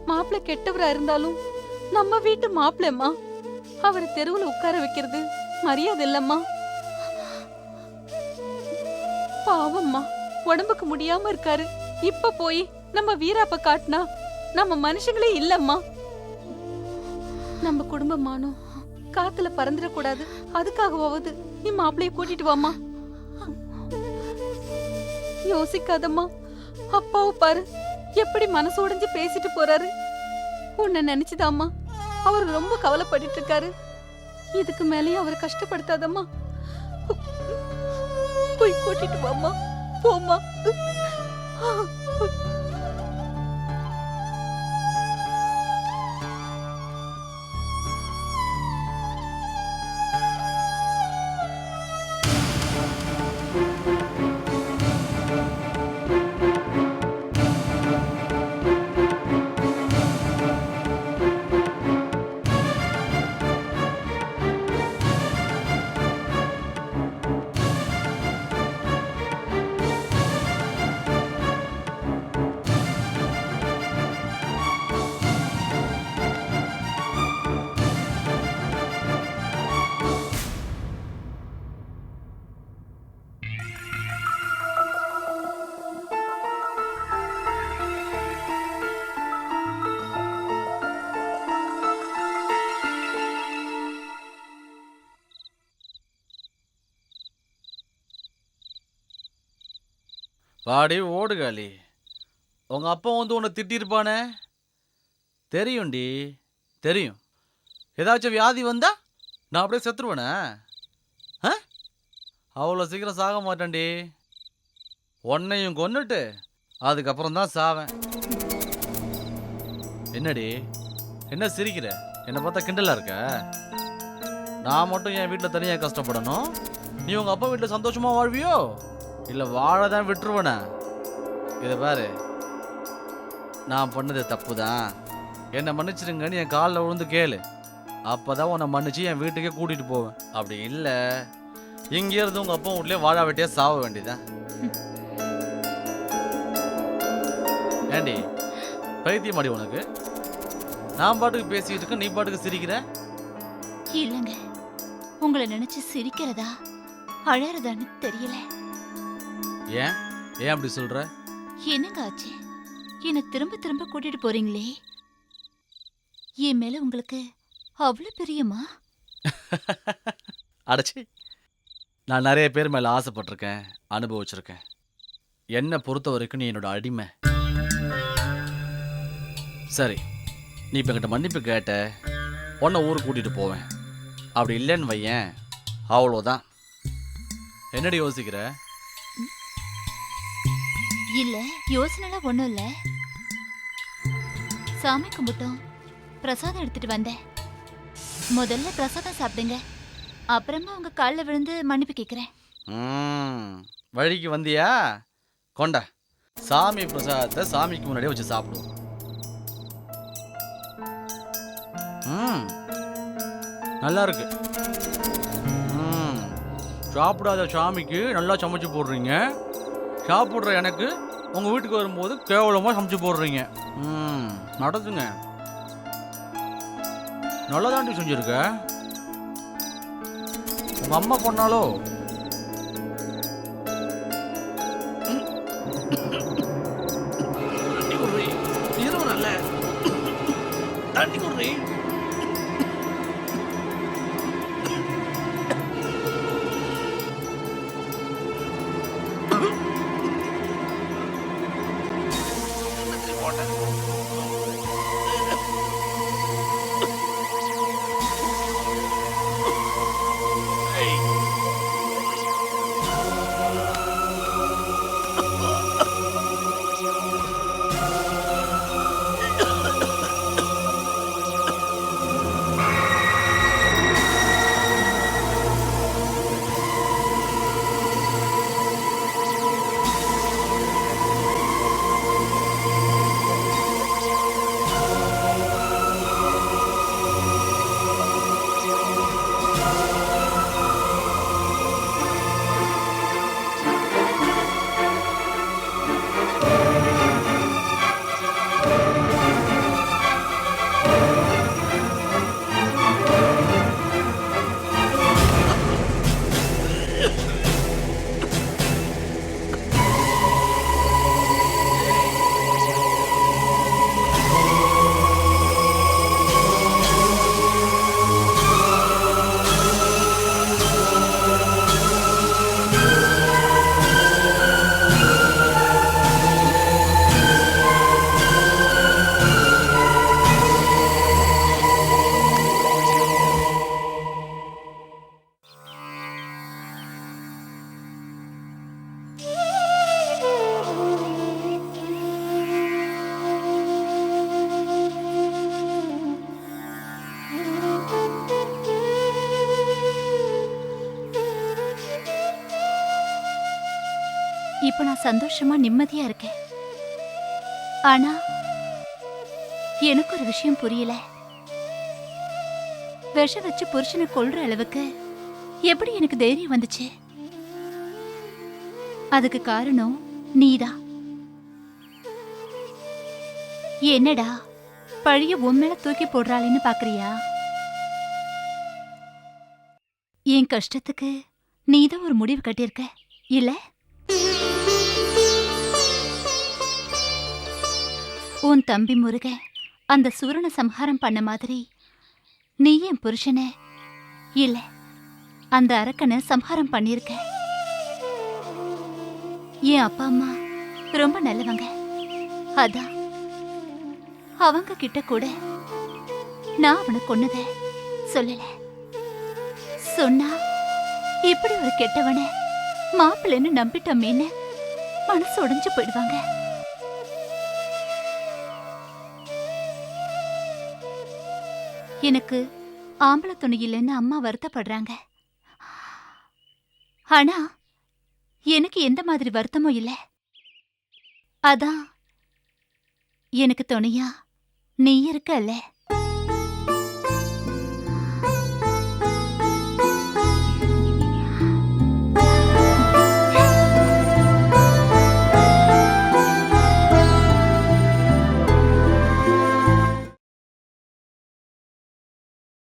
மாப்பிள்ள கெட்டவரா இருந்தாலும் நம்ம வீட்டு மாப்பிள்ளம்மா. அவரை தெருவுல உட்கார வைக்கிறது மரியாதை இல்லம்மா. பாவம்மா, உடம்புக்கு முடியாம இருக்காரு. இப்ப போய் நம்ம வீராப்ப காட்டினா நம்ம மனுஷங்களே இல்லம்மா. நம்ம குடும்பமானோம் காத்துல பறந்துடக்கூடாது. அதுக்காகவாவது நீ மாப்பிளைய கூட்டிட்டு வாமா. யோசிக்காதம்மா. அப்பாவை பாரு, எப்படி மனசு உடைஞ்சு பேசிட்டு போறாரு. உன்னை நினைச்சுதாம்மா அவர் ரொம்ப கவலைப்பட்டு இருக்காரு. இதுக்கு மேலேயும் அவரை கஷ்டப்படுத்தாதம்மா. போய் கூட்டிட்டு வாமா, போமா. வாடி ஓடுகாலி, உங்க அப்பா வந்து உன்னை திட்டிருப்பானே. தெரியும்டி, தெரியும். ஏதாச்சும் வியாதி வந்தா நான் அப்படியே செத்துருவேனே. அவ்வளோ சீக்கிரம் சாக மாட்டேன்டி. உன்னையும் கொன்னுட்டு அதுக்கப்புறம் தான் சாவேன். என்னடி என்ன சிரிக்கிற? என்னை பார்த்தா கிண்டலா இருக்க? நான் மட்டும் என் வீட்டில் தனியாக கஷ்டப்படணும், நீ உங்கள் அப்பா வீட்டில் சந்தோஷமா வாழ்வியோ இல்லை வாழ தான் விட்டுருவனே? இதை பாரு, நான் பண்ணது தப்பு தான், என்னை மன்னிச்சிருங்கன்னு என் காலில் விழுந்து கேளு. அப்போ தான் உன்னை மன்னிச்சு என் வீட்டுக்கே கூட்டிகிட்டு போவேன். அப்படி இல்லை இங்கே இருந்து உங்கள் அப்பா வீட்லேயே வாழ வெட்டியே சாவ வேண்டியதான். ஏண்டி பைத்தியம் மாடி உனக்கு? நான் பாட்டுக்கு பேசிக்கிட்டு இருக்க, நீ பாட்டுக்கு சிரிக்கிற. இல்லைங்க, உங்களை நினைச்சு சிரிக்கிறதா அழறதான்னு தெரியல. ஏன் ஏன் அப்படி சொல்ற? என்னங்க ஆச்சு? என்னை திரும்ப திரும்ப கூட்டிட்டு போறீங்களே, என் மேல உங்களுக்கு அவ்வளவு பிரியமா? அடச்சி, நான் நிறைய பேர் மேல ஆசைப்பட்டிருக்கேன், அனுபவிச்சிருக்கேன். என்னை பொறுத்த வரைக்கும் நீ என்னோட அடிமை. சரி, நீ இப்போ என்கிட்ட மன்னிப்பு கேட்ட, உன்னை ஊருக்கு கூட்டிட்டு போவேன். அப்படி இல்லைன்னு வையேன், அவ்வளோதான். என்னடி யோசிக்கிற? இல்ல, யோசனைலாம் ஒண்ணும் இல்ல. சாமி கும்பிட்டோம், பிரசாதம் எடுத்துட்டு வந்தேன். முதல்ல பிரசாதம் சாப்பிடுங்க, அப்புறமா உங்க காலில் விழுந்து மன்னிப்பு கேட்கிறேன். வழிக்கு வந்தியா? கொண்டா, சாமி பிரசாதத்தை சாமிக்கு முன்னாடியே வச்சு சாப்பிடுவோம். நல்லா இருக்கு. சாப்பிடாத சாமிக்கு நல்லா சமைச்சு போடுறீங்க, சாப்பிட்ற எனக்கு உங்கள் வீட்டுக்கு வரும்போது கேவலமாக சமைச்சு போடுறீங்க. நடத்துங்க, நல்லா தாண்டி செஞ்சுருக்க. உங்கள் அம்மா பண்ணாலோ? நல்ல தண்ணி கொடுறீ. இப்ப நான் சந்தோஷமா நிம்மதியா இருக்கேன். ஆனா எனக்கு ஒரு விஷயம் புரியல. விஷம் வச்சு புருஷனை கொல்ற அளவுக்கு எப்படி எனக்கு தைரியம் வந்துச்சு? அதுக்கு காரணம் நீதான். என்னடா பழிய உன் மேல தூக்கி போடுறாளேன்னு பாக்குறியா? என் கஷ்டத்துக்கு நீதான் ஒரு முடிவு கட்டியிருக்க இல்ல? உன் தம்பி முருகன் அந்த சூரனை சம்ஹாரம் பண்ண மாதிரி நீ என் புருஷனை இல்ல அந்த அரக்கனை சம்ஹாரம் பண்ணிருக்க. என் அப்பா அம்மா ரொம்ப நல்லவங்க, அதான் அவங்க கிட்ட கூட நான் அவனை கொன்னத சொல்லல. சொன்னா இப்படி ஒரு கெட்டவனை மாப்பிள்ளைன்னு நம்பிட்டோமேன்னு மனசு உடைஞ்சு போயிடுவாங்க. எனக்கு ஆம்பளை துணை இல்லைன்னு அம்மா வருத்தப்படுறாங்க. ஆனா எனக்கு எந்த மாதிரி வருத்தமும் இல்லை. அதான் எனக்கு துணையா நீ இருக்கல்ல.